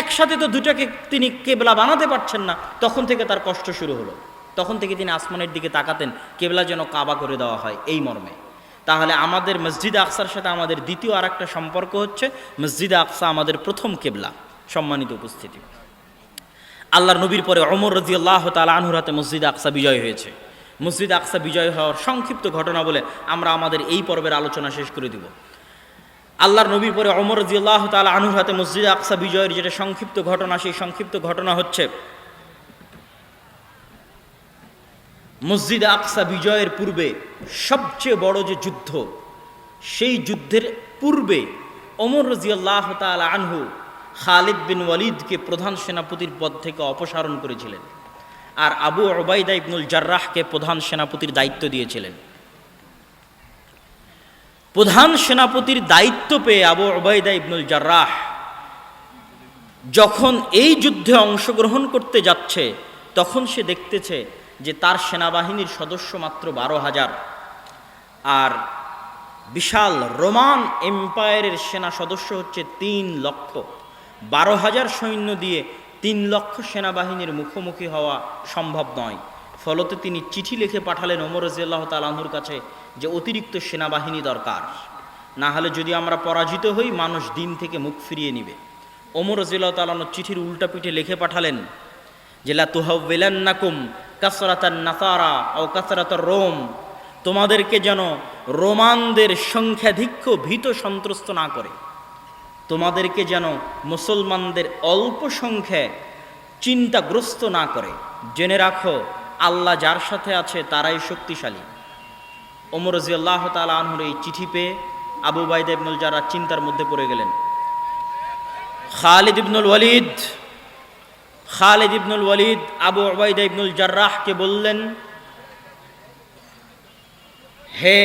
একসাথে তো দুটাকে তিনি কেবলা বানাতে পারছেন না। তখন থেকে তার কষ্ট শুরু হলো। তখন থেকে তিনি আসমানের দিকে তাকাতেন, কেবলা যেন কাবা করে দেওয়া হয়, এই মর্মে। তাহলে আমাদের মসজিদে আকসার সাথে আমাদের দ্বিতীয় আর একটা সম্পর্ক হচ্ছে, মসজিদে আকসা আমাদের প্রথম কেবলা। সম্মানিত উপস্থিতি, আল্লাহর নবীর পরে ওমর রাদিয়াল্লাহু তাআলা আনহুর হাতে মসজিদে আকসা বিজয় হয়েছে। মসজিদে আকসা বিজয় হওয়ার সংক্ষিপ্ত ঘটনা বলে আমরা আমাদের এই পর্বের আলোচনা শেষ করে দিব। আল্লাহর নবীর পরে ওমর রাদিয়াল্লাহু তাআলা আনহুর হাতে মসজিদে আকসা বিজয়ের যেটা সংক্ষিপ্ত ঘটনা, সেই সংক্ষিপ্ত ঘটনা হচ্ছে, মসজিদে আকসা বিজয়ের পূর্বে সবচেয়ে বড় যে যুদ্ধ, সেই যুদ্ধের পূর্বে ওমর রাদিয়াল্লাহু তাআলা আনহু খালিদ বিন ওয়ালিদকে প্রধান সেনাপতির পদ থেকে অপসারণ করেছিলেন, আর আবু উবাইদা ইবনুল জাররাহকে প্রধান সেনাপতির দায়িত্ব দিয়েছিলেন। প্রধান সেনাপতির দায়িত্ব পেয়ে আবু উবাইদা ইবনুল জাররাহ যখন এই যুদ্ধে অংশগ্রহণ করতে যাচ্ছে তখন সে দেখতেছে যে তার সেনাবাহিনীর সদস্য মাত্র 12,000, আর বিশাল রোমান এম্পায়ারের সেনা সদস্য হচ্ছে 3 লক্ষ। 12,000 সৈন্য দিয়ে 3 লক্ষ সেনাবাহিনীর মুখোমুখি হওয়া সম্ভব নয়। ফলতে তিনি চিঠি লিখে পাঠালেন ওমর রাদিয়াল্লাহু তাআলা আনহুর কাছে যে অতিরিক্ত সেনাবাহিনী দরকার, না হলে যদি আমরা পরাজিত হই মানুষ দিন থেকে মুখ ফিরিয়ে নিবে। ওমর রাদিয়াল্লাহু তাআলা আনহু চিঠির উল্টা পিঠে লিখে পাঠালেন যে লা তুহাওয়িলান্নাকুম কাসরাতান নাসারা আও কাসরাতার রোম, তোমাদেরকে যেন রোমানদের সংখ্যাধিক্য ভীত সন্ত্রস্ত না করে, তোমাদেরকে যেন মুসলমানদের অল্প সংখ্যায় চিন্তাগ্রস্ত না করে। জেনে রাখো আল্লাহ যার সাথে আছে তারাই শক্তিশালী। ওমর রাদিয়াল্লাহু তাআলা আনহুর এই চিঠি পেয়ে আবু উবাইদা ইবনুল জাররাহ চিন্তার মধ্যে পড়ে গেলেন। খালিদ ইবনুল ওয়ালিদ আবু উবাইদা ইবনুল জাররাহকে বললেন, হে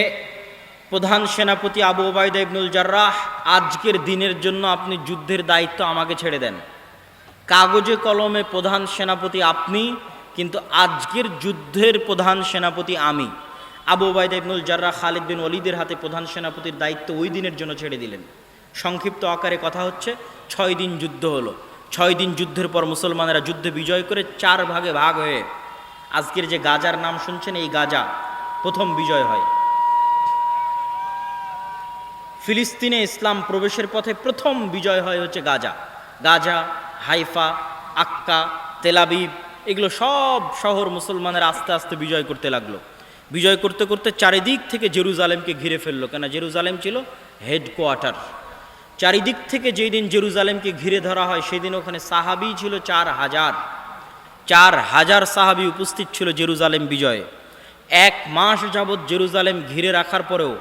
প্রধান সেনাপতি আবু উবাইদা ইবনুল জাররাহ, আজকের দিনের জন্য আপনি যুদ্ধের দায়িত্ব আমাকে ছেড়ে দেন। কাগজে কলমে প্রধান সেনাপতি আপনি, কিন্তু আজকের যুদ্ধের প্রধান সেনাপতি আমি। আবু উবাইদা ইবনুল জাররাহ খালিদ বিন ওয়ালিদের হাতে প্রধান সেনাপতির দায়িত্ব ওই দিনের জন্য ছেড়ে দিলেন। সংক্ষিপ্ত আকারে কথা হচ্ছে 6 দিন যুদ্ধ হলো। 6 দিন যুদ্ধের পর মুসলমানেরা যুদ্ধে বিজয় করে 4 ভাগে ভাগ হয়ে আজকের যে গাজার নাম শুনছেন, এই গাজা প্রথম বিজয় হয়। ফিলিস্তিনে ইসলাম প্রবেশের পথে প্রথম বিজয় হয় হচ্ছে গাজা, হাইফা, আক্কা, তেলাবিব, এগুলো সব শহর মুসলমানের আস্তে আস্তে বিজয় করতে লাগলো। বিজয় করতে করতে চারিদিক থেকে জেরুজালেমকে ঘিরে ফেললো, কেন জেরুজালেম ছিল হেডকোয়ার্টার। চারিদিক থেকে যেই দিন জেরুজালেমকে ঘিরে ধরা হয় সেদিন ওখানে সাহাবি ছিল 4,000 সাহাবি উপস্থিত ছিল জেরুজালেম বিজয়ে। 1 মাস যাবৎ জেরুজালেম ঘিরে রাখার পরেও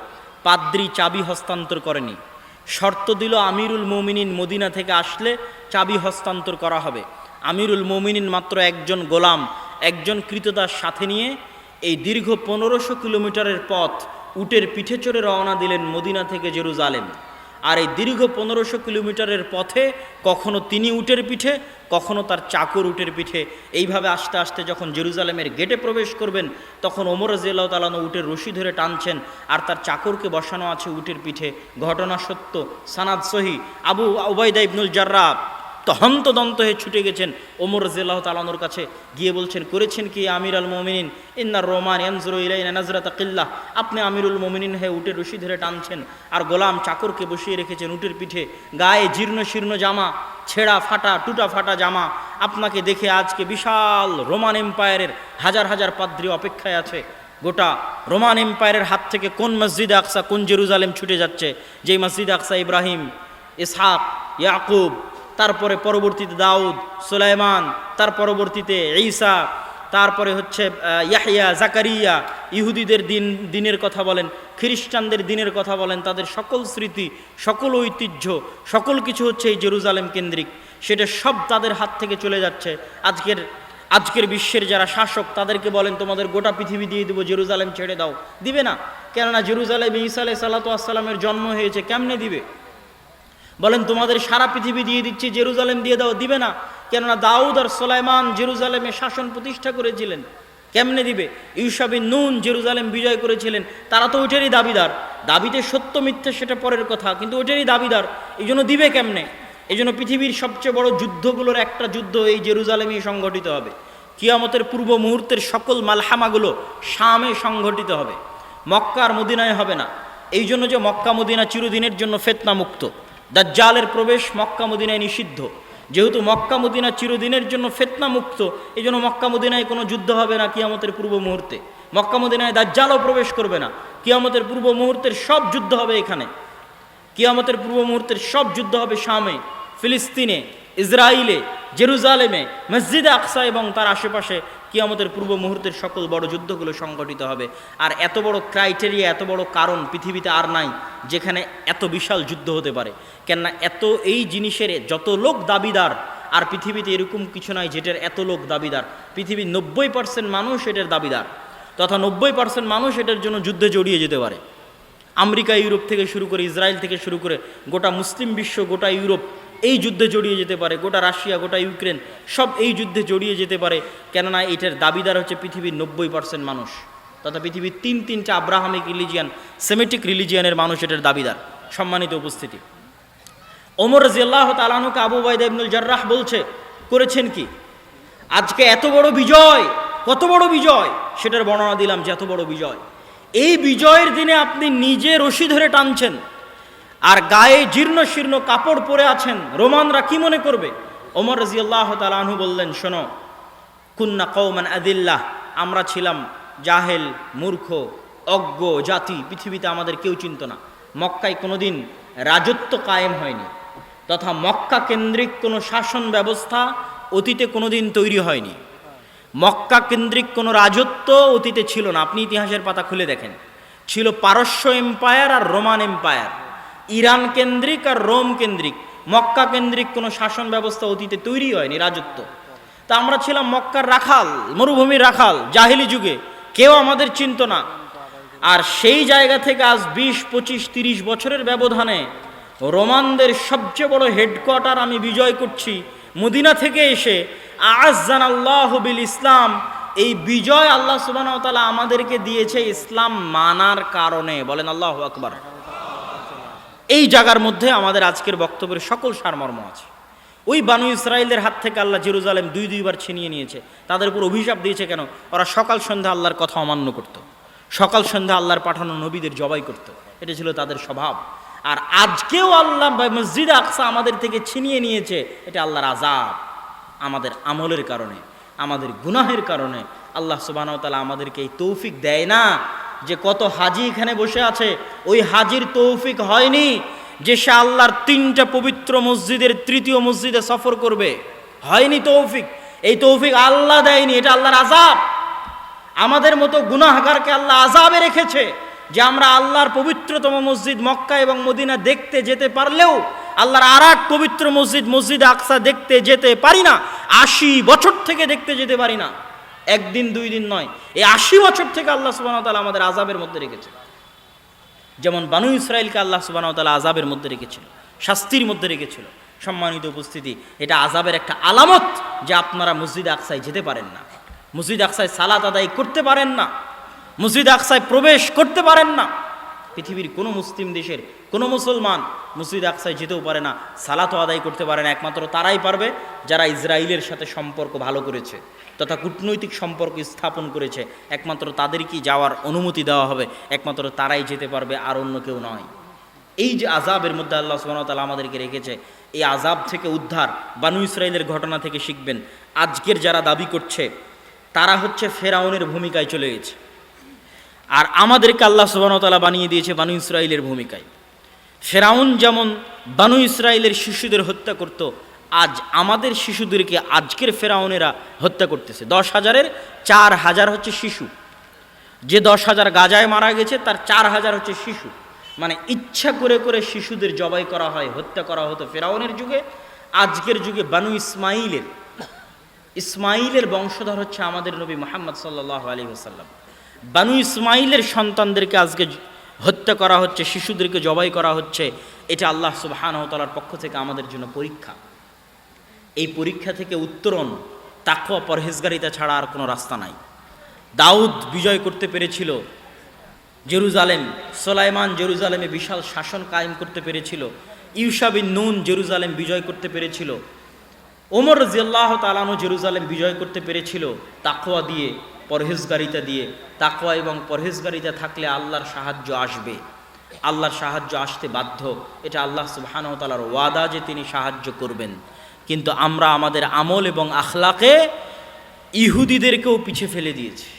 পাদ্রী চাবি হস্তান্তর করেনি। শর্ত দিল আমিরুল মুমিনিন মদিনা থেকে আসলে চাবি হস্তান্তর করা হবে। আমিরুল মুমিনিন মাত্র একজন গোলাম, একজন কৃতদাস সাথে নিয়ে এই দীর্ঘ 1500 কিলোমিটারের পথ উটের পিঠে চড়ে রওনা দিলেন মদিনা থেকে জেরুজালেম। আর এই দীর্ঘ 1500 কিলোমিটারের পথে কখনো তিনি উটের পিঠে, কখনো তার চাকর উটের পিঠে, এইভাবে আস্তে আস্তে যখন জেরুজালেমের গেটে প্রবেশ করবেন তখন ওমর রাদিয়াল্লাহু তাআলা উটের রশি ধরে টানছেন আর তার চাকরকে বসানো আছে উটের পিঠে। ঘটনা সত্য, সানাদ সহি। আবু উবাইদা ইবনুল জাররাহ হন্তদন্ত হয়ে ছুটে গেছেন ওমর রাদিয়াল্লাহু তাআলার কাছে, গিয়ে বলছেন, করেছেন কি আমিরুল মুমিনিন, ইন্নার রোমান ইয়ানজুরু ইলাইনা নাজরাতা কিল্লাহ, আপনি আমিরুল মুমিনিন হয়ে উটের রশি ধরে টানছেন আর গোলাম চাকরকে বসিয়ে রেখেছেন উটের পিঠে, গায়ে জীর্ণ শীর্ণ জামা, ছেঁড়া ফাটা টুটা ফাটা জামা। আপনাকে দেখে আজকে বিশাল রোমান এম্পায়ারের হাজার হাজার পাদ্রী অপেক্ষায় আছে। গোটা রোমান এম্পায়ারের হাত থেকে কোন মসজিদে আকসা, কোন জেরুজালেম ছুটে যাচ্ছে, যেই মসজিদে আকসা ইব্রাহিম, ইসহাক, ইয়াকুব, তারপরে পরবর্তীতে দাউদ, সুলাইমান, তার পরবর্তীতে ঈসা, তারপরে হচ্ছে ইয়াহইয়া, জাকারিয়া, ইহুদিদের দিনের কথা বলেন, খ্রিস্টানদের দিনের কথা বলেন, তাদের সকল স্মৃতি, সকল ঐতিহ্য, সকল কিছু হচ্ছে এই জেরুজালেম কেন্দ্রিক। সেটা সব তাদের হাত থেকে চলে যাচ্ছে। আজকের বিশ্বের যারা শাসক তাদেরকে বলেন তোমাদের গোটা পৃথিবী দিয়ে দেবো, জেরুজালেম ছেড়ে দাও, দিবে না। কেননা জেরুজালেমে ঈসা আলাইহিস সালাতু ওয়াস সালামের জন্ম হয়েছে, কেমনে দিবে? বলেন তোমাদের সারা পৃথিবী দিয়ে দিচ্ছি, জেরুজালেম দিয়ে দাও, দিবে না। কেননা দাউদ আর সুলাইমান জেরুজালেমে শাসন প্রতিষ্ঠা করেছিলেন, কেমনে দিবে? ইউশা বিন নুন জেরুজালেম বিজয় করেছিলেন, তারা তো ওইটারই দাবিদার। দাবিতে সত্য মিথ্যে সেটা পরের কথা, কিন্তু ওইটারই দাবিদার, এই জন্য দিবে কেমনে? এই জন্য পৃথিবীর সবচেয়ে বড় যুদ্ধগুলোর একটা যুদ্ধ এই জেরুজালেমেই সংঘটিত হবে। কিয়ামতের পূর্ব মুহূর্তের সকল মালহামাগুলো শামে সংঘটিত হবে, মক্কা আর মদিনায় হবে না। এই জন্য যে মক্কা মদিনা চিরদিনের জন্য ফিতনা মুক্ত, দাজ্জালের প্রবেশ মক্কা মদিনায় নিষিদ্ধ। যেহেতু মক্কা মদিনা চিরদিনের জন্য ফিতনা মুক্ত, এই জন্য মক্কা মদিনায় কোনো যুদ্ধ হবে না কিয়ামতের পূর্ব মুহূর্তে। মক্কা মদিনায় দাজ্জালও প্রবেশ করবে না। কিয়ামতের পূর্ব মুহূর্তের সব যুদ্ধ হবে এখানে। কিয়ামতের পূর্ব মুহূর্তের সব যুদ্ধ হবে শামে, ফিলিস্তিনে, ইসরায়েলে, জেরুজালেমে, মসজিদে আকসা এবং তার আশেপাশে। কিয়ামতের পূর্ব মুহূর্তের সকল বড় যুদ্ধগুলো সংগঠিত হবে। আর এত বড় ক্রাইটেরিয়া, এত বড় কারণ পৃথিবীতে আর নাই যেখানে এত বিশাল যুদ্ধ হতে পারে। কেননা এত এই জিনিসের যত লোক দাবিদার, আর পৃথিবীতে এরকম কিছু নাই যেটার এত লোক দাবিদার। পৃথিবীর 90% মানুষ এটার দাবিদার, তথা 90% মানুষ এটার জন্য যুদ্ধে জড়িয়ে যেতে পারে। আমেরিকা, ইউরোপ থেকে শুরু করে, ইসরায়েল থেকে শুরু করে গোটা মুসলিম বিশ্ব, গোটা ইউরোপ, এই যুদ্ধে জড়িয়ে যেতে পারে, গোটা রাশিয়া, গোটা ইউক্রেন সব এই যুদ্ধে জড়িয়ে যেতে পারে। কেননা এটার দাবিদার হচ্ছে পৃথিবীর 90% মানুষ, তথা পৃথিবীর তিনটা আব্রাহামিক রিলিজিয়ান, সেমেটিক রিলিজিয়ানের মানুষ এটার দাবিদার। সম্মানিত উপস্থিতি, ওমর রাদিয়াল্লাহু তাআলা আনহুকে আবু উবাইদা ইবনুল জাররাহ বলছে, করেছেন কি? আজকে এত বড় বিজয়, কত বড় বিজয় সেটার বর্ণনা দিলাম যে এত বড় বিজয়। এই বিজয়ের দিনে আপনি নিজে রশি ধরে টানছেন আর গায়ে জীর্ণ শীর্ণ কাপড় পরে আছেন, রোমানরা কি মনে করবে? ওমর রাদিয়াল্লাহু তাআলা আনহু বললেন, শোনো, কুন্না কওমান আদিল্লাহ, আমরা ছিলাম জাহেল, মূর্খ, অজ্ঞ জাতি, পৃথিবীতে আমাদের কেউ চিনত না। মক্কায় কোনোদিন রাজত্ব কায়েম হয়নি, তথা মক্কা কেন্দ্রিক কোনো শাসন ব্যবস্থা অতীতে কোনোদিন তৈরি হয়নি। মক্কা কেন্দ্রিক কোনো রাজত্ব অতীতে ছিল না। আপনি ইতিহাসের পাতা খুলে দেখেন, ছিল পারস্য এম্পায়ার আর রোমান এম্পায়ার, ইরান কেন্দ্রিক আর রোম কেন্দ্রিক। মক্কা কেন্দ্রিক কোনো শাসন ব্যবস্থা অতীতে তৈরি হয়নি, রাজত্ব। তা আমরা ছিলাম মক্কার রাখাল, মরুভূমির রাখাল, জাহেলি যুগে কেউ আমাদের চিনত না। আর সেই জায়গা থেকে আজ 20, 25, 30 বছরের ব্যবধানে রোমানদের সবচেয়ে বড় হেডকোয়ার্টার আমি বিজয় করছি মদিনা থেকে এসে। আ'আজ্জানাল্লাহু বিল ইসলাম, এই বিজয় আল্লাহ সুবহানাহু ওয়া তাআলা আমাদেরকে দিয়েছে ইসলাম মানার কারণে। বলেন আল্লাহু আকবার। এই জায়গার মধ্যে আমাদের আজকের বক্তব্যের সকল সারমর্ম আছে। ওই বানু ইসরাইলদের হাত থেকে আল্লাহ জেরুজালেম 2বার ছিনিয়ে নিয়েছে। তাদের উপর অভিশাপ দিয়েছে কেন? ওরা সকাল সন্ধ্যা আল্লাহর কথা অমান্য করত, সকাল সন্ধ্যা আল্লাহর পাঠানো নবীদের জবাই করত, এটা ছিল তাদের স্বভাব। আর আজকেও আল্লাহ মসজিদ আকসা আমাদের থেকে ছিনিয়ে নিয়েছে, এটা আল্লাহর আযাব। আমাদের আমলের কারণে, আমাদের গুনাহের কারণে আল্লাহ সুবহানাহু ওয়া তাআলা আমাদেরকে এই তৌফিক দেয় না। যে কত হাজি এখানে বসে আছে, ওই হাজির তৌফিক হয়নি যে সে আল্লাহর 3টা পবিত্র মসজিদের 3য় মসজিদে সফর করবে, হয়নি তৌফিক। এই তৌফিক আল্লাহ দেয়নি, এটা আল্লাহর আযাব। আমাদের মতো গুনাহগারকে আল্লাহ আযাবে রেখেছে যে আমরা আল্লাহর পবিত্রতম মসজিদ মক্কা এবং মদিনা দেখতে যেতে পারলেও আল্লাহর আর এক পবিত্র মসজিদ, মসজিদ আকসা দেখতে যেতে পারি না। 80 বছর থেকে দেখতে যেতে পারি না, একদিন 2 দিন নয়, এই 80 বছর থেকে আল্লাহ সুবহানাহু ওয়া তাআলা আমাদের আযাবের মধ্যে রেখেছে। যেমন বানু ইসরাইলকে আল্লাহ সুবহানাহু ওয়া তাআলা আযাবের মধ্যে রেখেছিল, শাস্তির মধ্যে রেখেছিল। সম্মানিত উপস্থিতি, এটা আযাবের একটা আলামত যে আপনারা মসজিদ আকসায় যেতে পারেন না, মসজিদ আকসায় সালাত আদায় করতে পারেন না, মসজিদ আকসায় প্রবেশ করতে পারেন না। পৃথিবীর কোনো মুসলিম দেশের কোনো মুসলমান মসজিদ আকসায় যেতেও পারে না, সালাতও আদায় করতে পারে না। একমাত্র তারাই পারবে যারা ইসরায়েলের সাথে সম্পর্ক ভালো করেছে তথা কূটনৈতিক সম্পর্ক স্থাপন করেছে, একমাত্র তাদেরকেই যাওয়ার অনুমতি দেওয়া হবে, একমাত্র তারাই যেতে পারবে, আর অন্য কেউ নয়। এই যে আযাবের মধ্যে আল্লাহ সুবহানাহু ওয়া তাআলা আমাদেরকে রেখেছে, এই আযাব থেকে উদ্ধার বানু ইসরাইলের ঘটনা থেকে শিখবেন। আজকের যারা দাবি করছে তারা হচ্ছে ফেরাউনের ভূমিকায় চলে গেছে, আর আমাদেরকে আল্লাহ সুবহানাহু ওয়া তাআলা বানিয়ে দিয়েছে বানু ইসরাইলের ভূমিকায়। ফেরাউন যেমন বানু ইসরাইলের শিশুদের হত্যা করত, আজ আমাদের শিশুদেরকে আজকের ফেরাউনেরা হত্যা করতেছে। 10,000-এর 4,000 হচ্ছে শিশু। যে 10,000 গাজায় মারা গেছে তার 4,000 হচ্ছে শিশু। মানে ইচ্ছা করে করে শিশুদের জবাই করা হয়, হত্যা করা হতো ফেরাউনের যুগে। আজকের যুগে বানু ইসমাইলের বংশধর হচ্ছে আমাদের নবী মুহাম্মদ সাল্লাল্লাহু আলাইহি ওয়াসাল্লাম। বানু ইসমাইলের সন্তানদেরকে আজকে হত্যা করা হচ্ছে, শিশুদেরকে জবাই করা হচ্ছে। এটা আল্লাহ সুবহানাহু ওয়া তাআলার পক্ষ থেকে আমাদের জন্য পরীক্ষা। এই পরীক্ষা থেকে উত্তরণ তাকওয়া, পরহেজগারিতা ছাড়া আর কোনো রাস্তা নাই। দাউদ বিজয় করতে পেরেছিল জেরুজালেম, সুলাইমান জেরুজালেমে বিশাল শাসন কায়েম করতে পেরেছিল, ইউশা বিন নুন জেরুজালেম বিজয় করতে পেরেছিল, ওমর রাদিয়াল্লাহু তাআলা আনহু জেরুজালেম বিজয় করতে পেরেছিল তাকওয়া দিয়ে, পরহেজগারিতা দিয়ে। তাকওয়া এবং পরহেজগারিতা থাকলে আল্লাহর সাহায্য আসবে, আল্লাহর সাহায্য আসতে বাধ্য। এটা আল্লাহ সুবহানাহু ওয়া তাআলার ওয়াদা যে তিনি সাহায্য করবেন। কিন্তু আমরা আমাদের আমল এবং আখলাকে ইহুদিদেরকেও পিছে ফেলে দিয়েছি।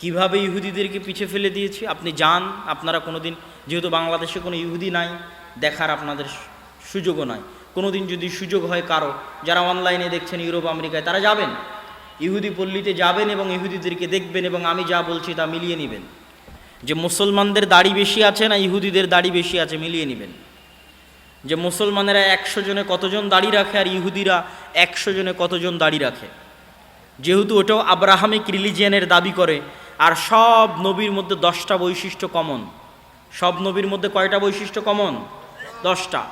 কিভাবে ইহুদিদেরকে পিছে ফেলে দিয়েছি? আপনি যান, আপনারা কোনোদিন, যেহেতু বাংলাদেশে কোনো ইহুদি নাই, দেখার আপনাদের সুযোগও নাই। কোনোদিন যদি সুযোগ হয় কারো, যারা অনলাইনে দেখছেন ইউরোপ আমেরিকায়, তারা যাবেন, ইহুদি পল্লীতে যাবেন এবং ইহুদিদেরকে দেখবেন এবং আমি যা বলছি তা মিলিয়ে নেবেন, যে মুসলমানদের দাড়ি বেশি আছে না ইহুদিদের দাড়ি বেশি আছে, মিলিয়ে নেবেন। যে মুসলমানেরা 100 জনে কতজন দাড়ি রাখে আর ইহুদিরা 100 জনে কতজন দাড়ি রাখে। যেহেতু ওটাও আব্রাহামিক রিলিজিয়ানের দাবি করে, আর সব নবীর মধ্যে 10টা বৈশিষ্ট্য কমন। সব নবীর মধ্যে কয়টা বৈশিষ্ট্য কমন? 10টা।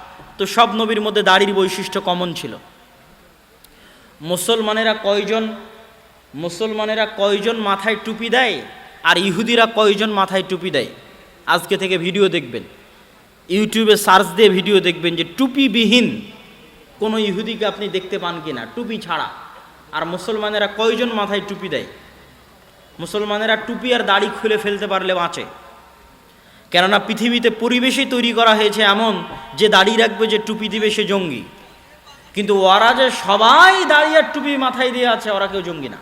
তো সব নবীর মধ্যে দাড়ির বৈশিষ্ট্য কমন ছিল। মুসলমানেরা কয়জন মাথায় টুপি দেয় আর ইহুদিরা কয়জন মাথায় টুপি দেয়? আজকে থেকে ভিডিও দেখবেন, ইউটিউবে সার্চ দিয়ে ভিডিও দেখবেন যে টুপিবিহীন কোনো ইহুদিকে আপনি দেখতে পান কিনা, টুপি ছাড়া। আর মুসলমানেরা কয়জন মাথায় টুপি দেয়? মুসলমানেরা টুপি আর দাড়ি খুলে ফেলতে পারলে বাঁচে, কেননা পৃথিবীতে পরিবেশই তৈরি করা হয়েছে এমন যে দাড়ি রাখবে, যে টুপি দিবে সে জঙ্গি। কিন্তু ওরা যে সবাই দাড়ি আর টুপি মাথায় দিয়ে আছে, ওরা কেউ জঙ্গি না।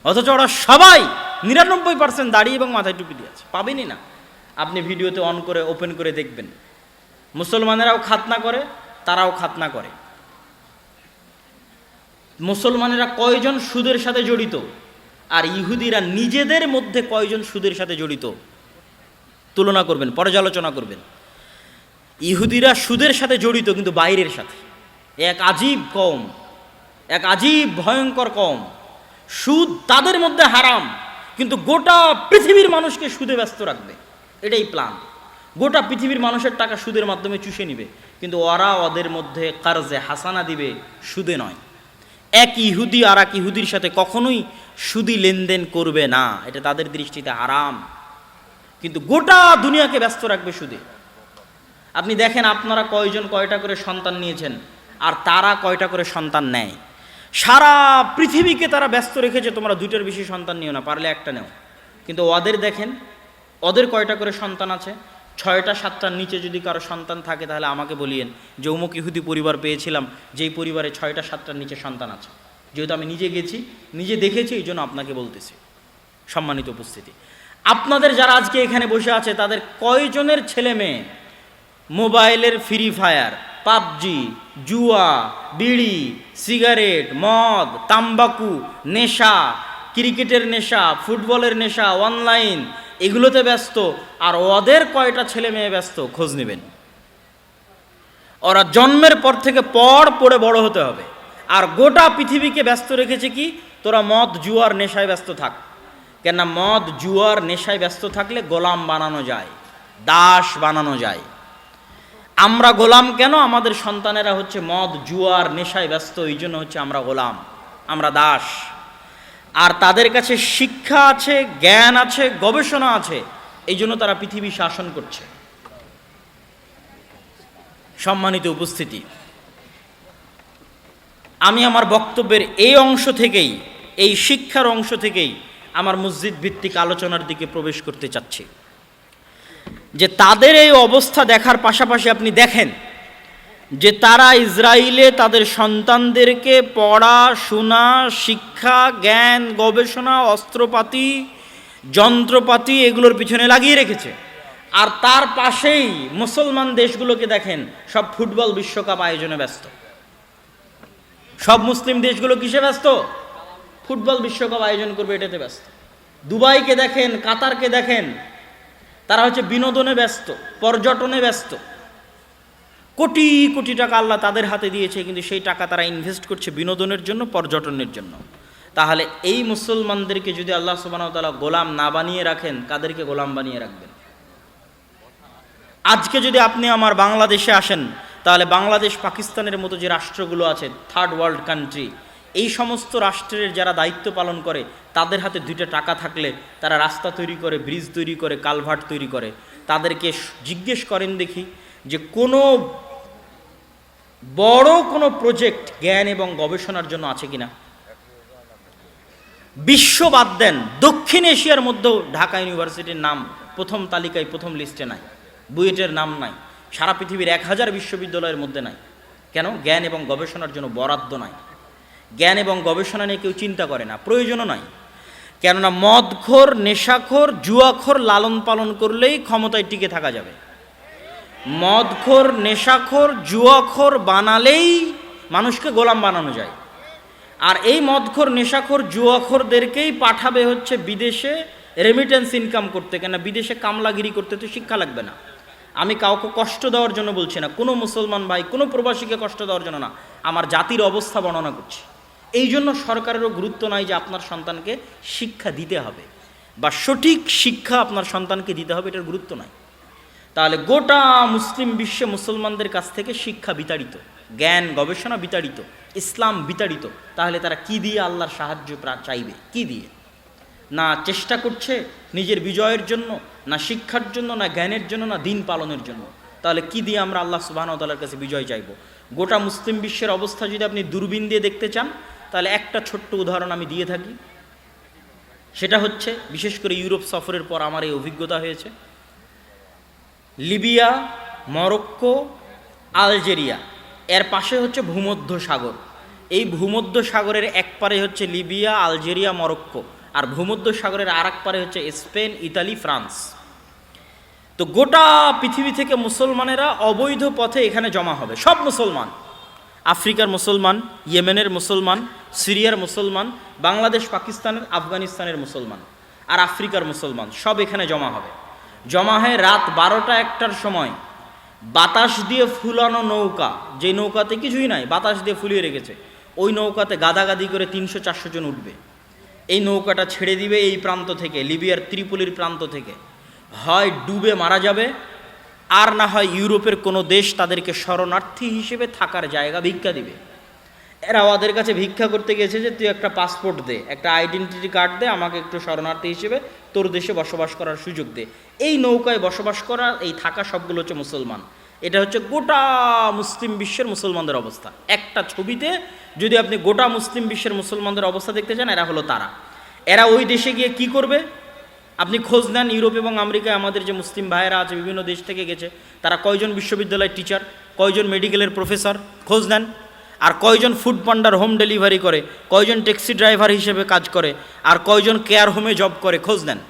অথচ ওরা সবাই 99% দাড়ি এবং মাথায় টুপি দিয়ে আছে, পাবেনই না। আপনি ভিডিওতে অন করে ওপেন করে দেখবেন। মুসলমানেরাও খাতনা করে, তারাও খাতনা করে। মুসলমানেরা কয়জন সুদের সাথে জড়িত আর ইহুদিরা নিজেদের মধ্যে কয়জন সুদের সাথে জড়িত তুলনা করবেন, পর্যালোচনা করবেন। ইহুদিরা সুদের সাথে জড়িত কিন্তু বাইরের সাথে। এক আজীব কওম, এক আজীব ভয়ঙ্কর কওম। সুদ তাদের মধ্যে হারাম, কিন্তু গোটা পৃথিবীর মানুষকে সুদে ব্যস্ত রাখবে, এটাই প্ল্যান। গোটা পৃথিবীর মানুষের টাকা সুদের মাধ্যমে চুষে নিবে, কিন্তু ওরা ওদের মধ্যে কার্জে হাসানা দিবে, সুদে নয়। এক ইহুদি আর এক ইহুদির সাথে কখনোই সুদি লেনদেন করবে না, এটা তাদের দৃষ্টিতে হারাম, কিন্তু গোটা দুনিয়াকে ব্যস্ত রাখবে সুদে। আপনি দেখেন আপনারা কয়জন কয়টা করে সন্তান নিয়েছেন আর তারা কয়টা করে সন্তান নেয়। সারা পৃথিবীকে তারা ব্যস্ত রেখেছে, তোমরা 2টার বেশি সন্তান নিও না, পারলে একটা নেও। কিন্তু ওদের দেখেন, ওদের কয়টা করে সন্তান আছে? 6টা 7টার নিচে যদি কারো সন্তান থাকে তাহলে আমাকে বলিয়েন যে অমুক ইহুদি পরিবার পেয়েছিলাম, যেই পরিবারে 6টা 7টার নিচে সন্তান আছে। যেহেতু আমি নিজে গেছি, নিজে দেখেছি, এই জন্য আপনাকে বলতেছি। সম্মানিত উপস্থিতি, আপনাদের যারা আজকে এখানে বসে আছে তাদের কয়জনের ছেলে মেয়ে মোবাইলের ফ্রি ফায়ার, পাবজি, জুয়া, বিড়ি, সিগারেট, মদ, তাম্বাকু, নেশা, ক্রিকেটের নেশা, ফুটবলের নেশা, অনলাইন, এগুলোতে ব্যস্ত? আর ওদের কয়টা ছেলে মেয়ে ব্যস্ত? খোঁজ নেবেন। ওরা জন্মের পর থেকে পড়ে বড় হতে হবে, আর গোটা পৃথিবীকে ব্যস্ত রেখেছে কি? তোরা মদ জুয়ার নেশায় ব্যস্ত থাক। কেননা মদ জুয়ার নেশায় ব্যস্ত থাকলে গোলাম বানানো যায়, দাস বানানো যায়। আমরা গোলাম কেন? আমাদের সন্তানেরা হচ্ছে মদ জুয়ার নেশায় ব্যস্ত, এই জন্য হচ্ছে আমরা গোলাম, আমরা দাস। আর তাদের কাছে শিক্ষা আছে, জ্ঞান আছে, গবেষণা আছে, এই জন্য তারা পৃথিবী শাসন করছে। সম্মানিত উপস্থিতি, আমি আমার বক্তব্যের এই অংশ থেকেই, এই শিক্ষার অংশ থেকেই আমার মসজিদ ভিত্তিক আলোচনার দিকে প্রবেশ করতে চাচ্ছি। যে তাদের এই অবস্থা দেখার পাশাপাশি আপনি দেখেন যে তারা ইসরায়েলে তাদের সন্তানদেরকে পড়াশোনা, শিক্ষা, জ্ঞান, গবেষণা, অস্ত্রপাতি, যন্ত্রপাতি এগুলোর পিছনে লাগিয়ে রেখেছে। আর তার পাশেই মুসলমান দেশগুলোকে দেখেন, সব ফুটবল বিশ্বকাপ আয়োজনে ব্যস্ত। সব মুসলিম দেশগুলো কিসে ব্যস্ত? ফুটবল বিশ্বকাপ আয়োজন করবে, এটাতে ব্যস্ত। দুবাইকে দেখেন, কাতারকে দেখেন, তারা হচ্ছে বিনোদনে ব্যস্ত, পর্যটনে ব্যস্ত। কোটি কোটি টাকা আল্লাহ তাদের হাতে দিয়েছে, কিন্তু সেই টাকা তারা ইনভেস্ট করছে বিনোদনের জন্য, পর্যটনের জন্য। তাহলে এই মুসলমানদেরকে যদি আল্লাহ সুবহানাহু ওয়া তাআলা গোলাম না বানিয়ে রাখেন, কাদেরকে গোলাম বানিয়ে রাখবেন? আজকে যদি আপনি আমার বাংলাদেশে আসেন, তাহলে বাংলাদেশ, পাকিস্তানের মতো যে রাষ্ট্রগুলো আছে, থার্ড ওয়ার্ল্ড কান্ট্রি, এই সমস্ত রাষ্ট্রের যারা দায়িত্ব পালন করে, তাদের হাতে 2টা টাকা থাকলে তারা রাস্তা তৈরি করে, ব্রিজ তৈরি করে, কালভার্ট তৈরি করে। তাদেরকে জিজ্ঞেস করেন দেখি যে কোনো বড় কোনো প্রজেক্ট জ্ঞান এবং গবেষণার জন্য আছে কিনা। বিশ্ব বাদ দেন, দক্ষিণ এশিয়ার মধ্যেও ঢাকা ইউনিভার্সিটির নাম প্রথম তালিকায়, প্রথম লিস্টে নাই, বুয়েটের নাম নাই, সারা পৃথিবীর 1000 বিশ্ববিদ্যালয়ের মধ্যে নাই। কেন? জ্ঞান এবং গবেষণার জন্য বরাদ্দ নাই। জ্ঞান এবং গবেষণা নিয়ে কেউ চিন্তা করে না, প্রয়োজনও নাই। কেননা মদখোর, নেশাখোর, জুয়াখোর লালন পালন করলেই ক্ষমতায় টিকে থাকা যাবে। মদখোর, নেশাখোর, জুয়াখোর বানালেই মানুষকে গোলাম বানানো যায়। আর এই মদখোর, নেশাখোর, জুয়াখোরদেরকেই পাঠাবে হচ্ছে বিদেশে রেমিটেন্স ইনকাম করতে। কেন? বিদেশে কামলাগিরি করতে তো শিক্ষা লাগবে না। আমি কাউকে কষ্ট দেওয়ার জন্য বলছি না, কোনো মুসলমান ভাই, কোনো প্রবাসীকে কষ্ট দেওয়ার জন্য না, আমার জাতির অবস্থা বর্ণনা করছি। এই জন্য সরকারেরও গুরুত্ব নাই যে আপনার সন্তানকে শিক্ষা দিতে হবে বা সঠিক শিক্ষা আপনার সন্তানকে দিতে হবে, এটার গুরুত্ব নাই। তাহলে গোটা মুসলিম বিশ্বে মুসলমানদের কাছ থেকে শিক্ষা বিতাড়িত, জ্ঞান গবেষণা বিতাড়িত, ইসলাম বিতাড়িত। তাহলে তারা কি দিয়ে আল্লাহর সাহায্য চাইবে? কি দিয়ে? না চেষ্টা করছে নিজের বিজয়ের জন্য, না শিক্ষার জন্য, না জ্ঞানের জন্য, না দিন পালনের জন্য। তাহলে কি দিয়ে আমরা আল্লাহ সুবহানাহু ওয়া তাআলার কাছে বিজয় চাইব? গোটা মুসলিম বিশ্বের অবস্থা যদি আপনি দূরবীন দিয়ে দেখতে চান, তাহলে একটা ছোট্ট উদাহরণ আমি দিয়ে থাকি। সেটা হচ্ছে, বিশেষ করে ইউরোপ সফরের পর আমার এই অভিজ্ঞতা হয়েছে। লিবিয়া, মরক্কো, আলজেরিয়া, এর পাশে হচ্ছে ভূমধ্য সাগর। এই ভূমধ্য সাগরের এক পারে হচ্ছে লিবিয়া, আলজেরিয়া, মরক্কো, আর ভূমধ্য সাগরের আর এক পারে হচ্ছে স্পেন, ইতালি, ফ্রান্স। তো গোটা পৃথিবী থেকে মুসলমানেরা অবৈধ পথে এখানে জমা হবে। সব মুসলমান, আফ্রিকার মুসলমান, ইয়েমেনের মুসলমান, সিরিয়ার মুসলমান, বাংলাদেশ, পাকিস্তানের, আফগানিস্তানের মুসলমান, আর আফ্রিকার মুসলমান, সব এখানে জমা হবে। জমা হয়ে রাত 12টা-1টার সময় বাতাস দিয়ে ফুলানো নৌকা, যে নৌকাতে কিছুই নাই, বাতাস দিয়ে ফুলিয়ে রেখেছে, ওই নৌকাতে গাদাগাদি করে 300-400 জন উঠবে। এই নৌকাটা ছেড়ে দিবে এই প্রান্ত থেকে, লিবিয়ার ত্রিপোলির প্রান্ত থেকে। হয় ডুবে মারা যাবে, আর না হয় ইউরোপের কোনো দেশ তাদেরকে শরণার্থী হিসেবে থাকার জায়গা ভিক্ষা দিবে। এরা ওদের কাছে ভিক্ষা করতে গেছে যে তুই একটা পাসপোর্ট দে, একটা আইডেন্টিটি কার্ড দে, আমাকে একটু শরণার্থী হিসেবে তোর দেশে বসবাস করার সুযোগ দে। এই নৌকায় বসবাস করা, এই থাকা সবগুলো হচ্ছে মুসলমান। এটা হচ্ছে গোটা মুসলিম বিশ্বের মুসলমানদের অবস্থা। একটা ছবিতে যদি আপনি গোটা মুসলিম বিশ্বের মুসলমানদের অবস্থা দেখতে চান, এরা হলো তারা। এরা ওই দেশে গিয়ে কি করবে? আপনি খোঁজ নেন, ইউরোপ এবং আমেরিকায় আমাদের যে মুসলিম ভাইয়েরা আছে বিভিন্ন দেশ থেকে গেছে, তারা কয়জন বিশ্ববিদ্যালয়ের টিচার, কয়জন মেডিকেলের প্রফেসর, খোঁজ নেন। আর কয়জন ফুড পান্ডার, হোম ডেলিভারি করে, কয়জন ট্যাক্সি ড্রাইভার হিসেবে কাজ করে, আর কয়জন কেয়ার হোমে জব করে, খোঁজ নেন।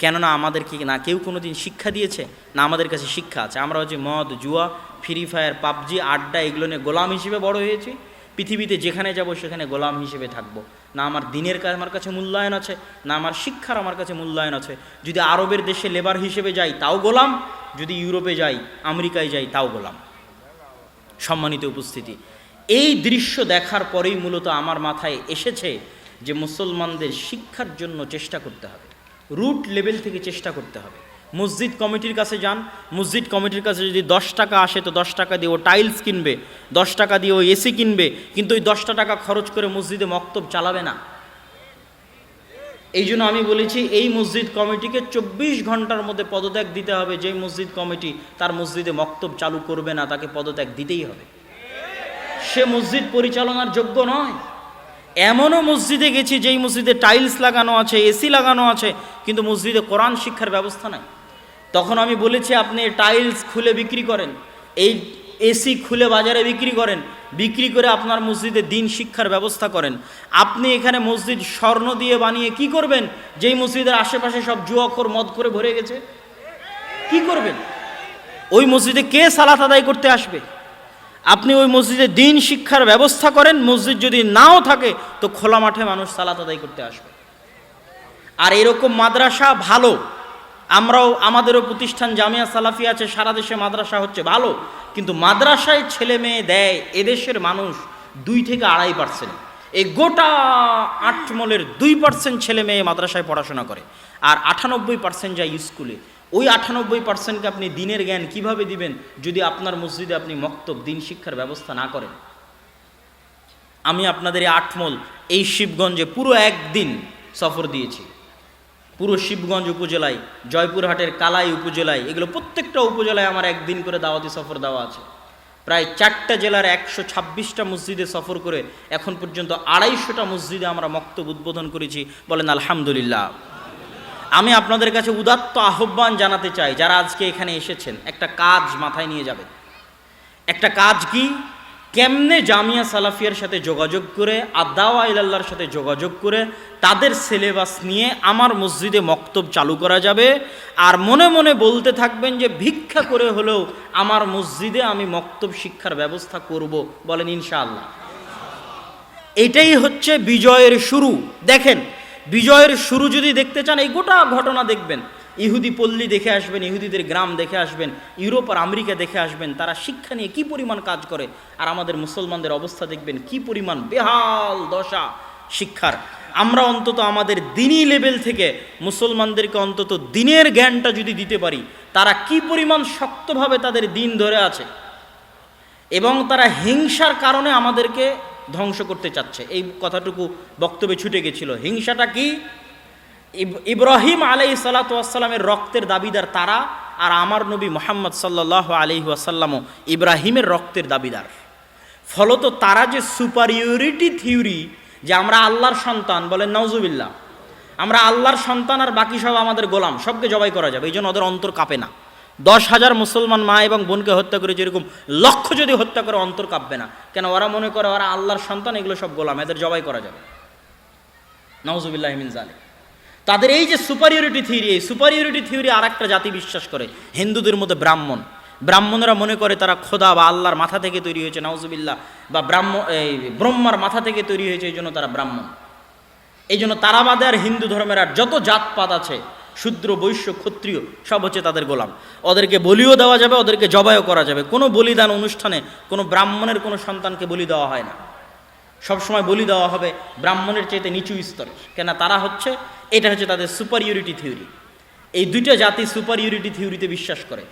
কেননা আমাদেরকে না কেউ কোনো দিন শিক্ষা দিয়েছে, না আমাদের কাছে শিক্ষা আছে। আমরা হচ্ছে মদ, জুয়া, ফ্রি ফায়ার, পাবজি, আড্ডা, এগুলো নিয়ে গোলাম হিসেবে বড় হয়েছি। পৃথিবীতে যেখানে যাব সেখানে গোলাম হিসেবে থাকবো। না আমার দিনের আমার কাছে মূল্যায়ন আছে, না আমার শিক্ষার আমার কাছে মূল্যায়ন আছে। যদি আরবের দেশে লেবার হিসেবে যাই তাও গোলাম, যদি ইউরোপে যাই, আমেরিকায় যাই, তাও গোলাম। সম্মানিত উপস্থিতি, এই দৃশ্য দেখার পরেই মূলত আমার মাথায় এসেছে যে মুসলমানদের শিক্ষার জন্য চেষ্টা করতে হবে, রুট লেভেল থেকে চেষ্টা করতে হবে। মসজিদ কমিটির কাছে যান, মসজিদ কমিটির কাছে যদি 10 টাকা আসে, তো 10 টাকা দিয়ে ও টাইলস কিনবে, 10 টাকা দিয়ে ও এসি কিনবে, কিন্তু ওই 10টা টাকা খরচ করে মসজিদে মক্তব চালাবে না। এই জন্য আমি বলেছি এই মসজিদ কমিটিকে 24 ঘন্টার মধ্যে পদত্যাগ দিতে হবে। যেই মসজিদ কমিটি তার মসজিদে মক্তব চালু করবে না, তাকে পদত্যাগ দিতেই হবে। সে মসজিদ পরিচালনার যোগ্য নয়। এমনও মসজিদে গেছি যেই মসজিদে টাইলস লাগানো আছে, এসি লাগানো আছে, কিন্তু মসজিদে কোরআন শিক্ষার ব্যবস্থা নাই। তখন আমি বলেছি আপনি টাইলস খুলে বিক্রি করেন, এই এসি খুলে বাজারে বিক্রি করেন, বিক্রি করে আপনার মসজিদে দিন শিক্ষার ব্যবস্থা করেন। আপনি এখানে মসজিদ স্বর্ণ দিয়ে বানিয়ে কি করবেন? যেই মসজিদের আশেপাশে সব জুয়াখোর, মদ করে ভরে গেছে, কি করবেন? ওই মসজিদে কে সালাত আদায় করতে আসবে? আপনি ওই মসজিদে দিন শিক্ষার ব্যবস্থা করেন। মসজিদ যদি নাও থাকে তো খোলা মাঠে মানুষ সালাত আদায় করতে আসবে। আর এরকম মাদ্রাসা ভালো, আমরাও আমাদেরও প্রতিষ্ঠান জামিয়া সালাফি আছে, সারা দেশে মাদ্রাসা হচ্ছে ভালো, কিন্তু মাদ্রাসায় ছেলে মেয়ে দেয় এদেশের মানুষ 2 থেকে 2.5%। এই গোটা আটমলের 2% ছেলে মেয়ে মাদ্রাসায় পড়াশোনা করে, আর 98% যায় স্কুলে। ওই 98%কে আপনি দিনের জ্ঞান কিভাবে দিবেন যদি আপনার মসজিদে আপনি মক্তব, দিন শিক্ষার ব্যবস্থা না করেন? আমি আপনাদের এই আটমল, এই শিবগঞ্জে পুরো একদিন সফর দিয়েছি। পুরো শিবগঞ্জ উপজেলায়, জয়পুরহাটের কালাই উপজেলায়, এগুলো প্রত্যেকটা উপজেলায় আমার একদিন করে দাওয়াতি সফর দেওয়া আছে। প্রায় 4টা জেলার 126টা মসজিদে সফর করে এখন পর্যন্ত 250টা মসজিদে আমরা মক্তব উদ্বোধন করেছি। বলেন আলহামদুলিল্লাহ। আমি আপনাদের কাছে উদাত্ত আহ্বান জানাতে চাই, যারা আজকে এখানে এসেছেন, একটা কাজ মাথায় নিয়ে যাবেন। একটা কাজ কি? কেমনে জামিয়া সালাফিয়ার সাথে যোগাযোগ করে, আদাওয়া ইলাল্লাহর সাথে যোগাযোগ করে তাদের সিলেবাস নিয়ে আমার মসজিদে মক্তব চালু করা যাবে। আর মনে মনে বলতে থাকবেন যে ভিক্ষা করে হলেও আমার মসজিদে আমি মক্তব শিক্ষার ব্যবস্থা করব। বলেন ইনশাআল্লাহ। এটাই হচ্ছে বিজয়ের শুরু। দেখেন, বিজয়ের শুরু যদি দেখতে চান, এই গোটা ঘটনা দেখবেন। ইহুদি পল্লী দেখে আসবেন, ইহুদিদের গ্রাম দেখে আসবেন, ইউরোপ আর আমেরিকা দেখে আসবেন, তারা শিক্ষা নিয়ে কি পরিমাণ কাজ করে। আর আমাদের মুসলমানদের অবস্থা দেখবেন কি পরিমাণ বেহাল দশা শিক্ষার। আমরা অন্তত আমাদের দিনী লেভেল থেকে মুসলমানদেরকে অন্তত দিনের জ্ঞানটা যদি দিতে পারি, তারা কি পরিমাণ শক্তভাবে তাদের দিন ধরে আছে এবং তারা হিংসার কারণে আমাদেরকে ধ্বংস করতে চাচ্ছে। এই কথাটুকু বক্তব্যে ছুটে গেছিল। হিংসাটা কি? ইব্রাহিম আলাইহিস সালাতু ওয়াস সালামের রক্তের দাবিদার তারা, আর আমার নবী মুহাম্মদ সাল্লাল্লাহু আলাইহি ওয়াসাল্লামও ইব্রাহিমের রক্তের দাবিদার। ফলত তারা যে সুপারিয়রিটি থিওরি, যে আমরা আল্লাহর সন্তান, বলেন নাউজুবিল্লাহ, আমরা আল্লাহর সন্তান আর বাকি সব আমাদের গোলাম, সবকে জবাই করা যাবে, এই জন্য ওদের অন্তর কাঁপে না। 10,000 মুসলমান মা এবং বোনকে হত্যা করে যেরকম লক্ষ যদি হত্যা করে অন্তর কাঁপবে না, কেন? ওরা মনে করে ওরা আল্লাহর সন্তান, এগুলো সব গোলাম, এদের জবাই করা যাবে। নাউজুবিল্লাহি মিন যালিক। তাদের এই যে সুপারিয়রিটি থিওরি, এই সুপারিয়রিটি থিওরি আর একটা জাতি বিশ্বাস করে, হিন্দুদের মধ্যে ব্রাহ্মণ। ব্রাহ্মণরা মনে করে তারা খোদা বা আল্লাহর মাথা থেকে তৈরি হয়েছে, নাউজুবিল্লাহ, বা ব্রহ্মার মাথা থেকে তৈরি হয়েছে, এই জন্য তারা ব্রাহ্মণ। এই জন্য তারা বাদে আর হিন্দু ধর্মের আর যত জাতপাত আছে, শূদ্র বৈশ্য ক্ষত্রিয়, সব হচ্ছে তাদের গোলাম। ওদেরকে বলিও দেওয়া যাবে, ওদেরকে জবাইও করা যাবে। কোনো বলিদান অনুষ্ঠানে কোনো ব্রাহ্মণের কোনো সন্তানকে বলি দেওয়া হয় না। সবসময় বলি দেওয়া হবে ব্রাহ্মণের চাইতে নিচু স্তরের, কেন? তারা হচ্ছে, এটা হচ্ছে তাদের সুপারিয়রিটি থিওরি। এই দুইটা জাতি সুপারিয়রিটি থিওরিতে বিশ্বাস করে।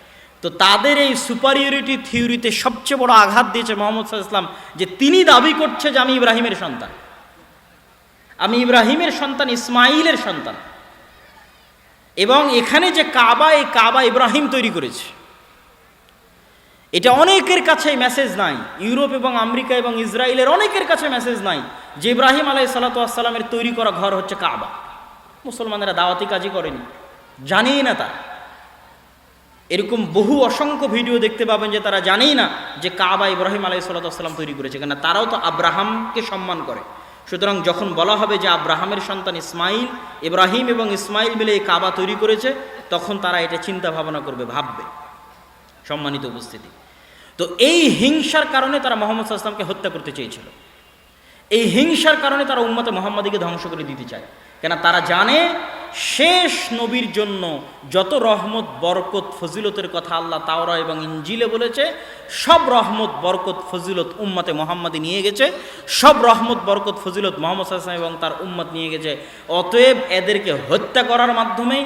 তো তাদের এই সুপারিয়রিটি থিওরিতে সবচেয়ে বড় আঘাত দিয়েছে মুহাম্মদ সাল্লাল্লাহু আলাইহি ওয়াসাল্লাম, যে তিনি দাবি করছে যে আমি ইব্রাহিমের সন্তান, আমি ইব্রাহিমের সন্তান, ইসমাইলের সন্তান। এবং এখানে যে কাবা, এই কাবা ইব্রাহিম তৈরি করেছে। এটা অনেকের কাছে মেসেজ নাই, ইউরোপ এবং আমেরিকা এবং ইসরায়েলের অনেকের কাছে মেসেজ নাই যে ইব্রাহিম আলাইহিস সালাতু ওয়াস সালামের তৈরি করা ঘর হচ্ছে কাবা। মুসলমানেরা দাওয়াতি কাজই করেনি, জানেই না তারা। এরকম বহু অসংখ্য ভিডিও দেখতে পাবেন যে তারা জানেই না যে কাবা ইব্রাহিম আলাইহিস সালাতু ওয়াস সালাম তৈরি করেছে, কেন? তারাও তো আব্রাহামকে সম্মান করে। সুতরাং যখন বলা হবে যে আব্রাহামের সন্তান ইসমাইল, ইব্রাহিম এবং ইসমাইল মিলে এই কাবা তৈরি করেছে, তখন তারা এটা চিন্তা ভাবনা করবে, ভাববে। সম্মানিত উপস্থিতি, তো এই হিংসার কারণে তারা মুহাম্মদ সাল্লাল্লাহু আলাইহি ওয়াসাল্লামকে হত্যা করতে চেয়েছিল। এই হিংসার কারণে তারা উম্মতে মুহাম্মাদীকে ধ্বংস করে দিতে চায়, কেন? তারা জানে শেষ নবীর জন্য যত রহমত, বরকত, ফজিলতের কথা আল্লাহ তাওরা এবং ইনজিলে বলেছে, সব রহমত, বরকত, ফজিলত উম্মতে মুহাম্মাদী নিয়ে গেছে। সব রহমত, বরকত, ফজিলত মুহাম্মদ সাল্লাল্লাহু আলাইহি ওয়াসাল্লাম এবং তার উম্মত নিয়ে গেছে। অতএব এদেরকে হত্যা করার মাধ্যমে,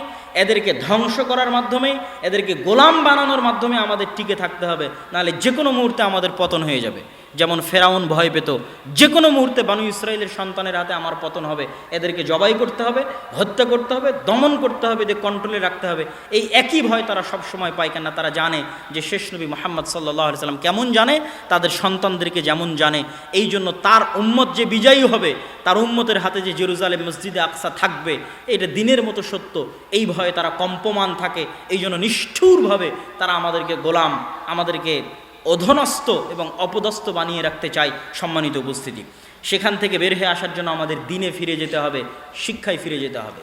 এদেরকে ধ্বংস করার মাধ্যমে, এদেরকে গোলাম বানানোর মাধ্যমে আমাদের টিকে থাকতে হবে, নাহলে যে কোনো মুহূর্তে আমাদের পতন হয়ে যাবে। যেমন ফেরাউন ভয় পেত, যে কোনো মুহূর্তে বানু ইসরাইলের সন্তানের হাতে আমার পতন হবে, এদেরকে জবাই করতে হবে, হত্যা করতে হবে, দমন করতে হবে, এদের কন্ট্রোলে রাখতে হবে। এই একই ভয় তারা সব সময় পায়, কেন? তারা জানে যে শেষ নবী মুহাম্মদ সাল্লাল্লাহু আলাইহি ওয়াসাল্লাম কেমন জানে, তাদের সন্তানদেরকে যেমন জানে। এই জন্য তার উম্মত যে বিজয়ী হবে, তার উম্মতের হাতে যে জেরুজালেম মসজিদে আকসা থাকবে, এটা দিনের মতো সত্য। এই ভয়ে তারা কম্পমান থাকে। এই জন্য নিষ্ঠুরভাবে তারা আমাদেরকে গোলাম, আমাদেরকে অধনস্থ এবং অপদস্থ বানিয়ে রাখতে চায়। সম্মানিত উপস্থিতি, সেখান থেকে বের হয়ে আসার জন্য আমাদের দিনে ফিরে যেতে হবে, শিক্ষায় ফিরে যেতে হবে।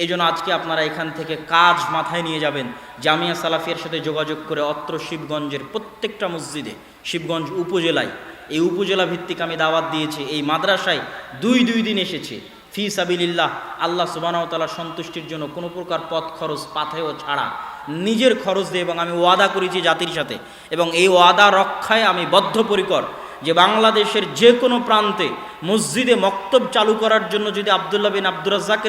এই জন্য আজকে আপনারা এখান থেকে কাজ মাথায় নিয়ে যাবেন, জামিয়া সালাফিয়ার সাথে যোগাযোগ করে অত্র শিবগঞ্জের প্রত্যেকটা মসজিদে, শিবগঞ্জ উপজেলায়, এই উপজেলা ভিত্তিক আমি দাওয়াত দিয়েছি। এই মাদ্রাসায় দুই দিন এসেছে ফি সাবিলিল্লাহ, আল্লাহ সুবহানাহু ওয়া তাআলার সন্তুষ্টির জন্য, কোনো প্রকার পথ খরচ পাথেয় ছাড়া নিজের খরচ দিয়ে। এবং আমি ওয়াদা করেছি জাতির সাথে, এবং এই ওয়াদা রক্ষায় আমি বদ্ধপরিকর, যে বাংলাদেশের যে কোনো প্রান্তে মসজিদে মক্তব চালু করার জন্য যদি আব্দুল্লাহ বিন আব্দুর রাজ্জাকের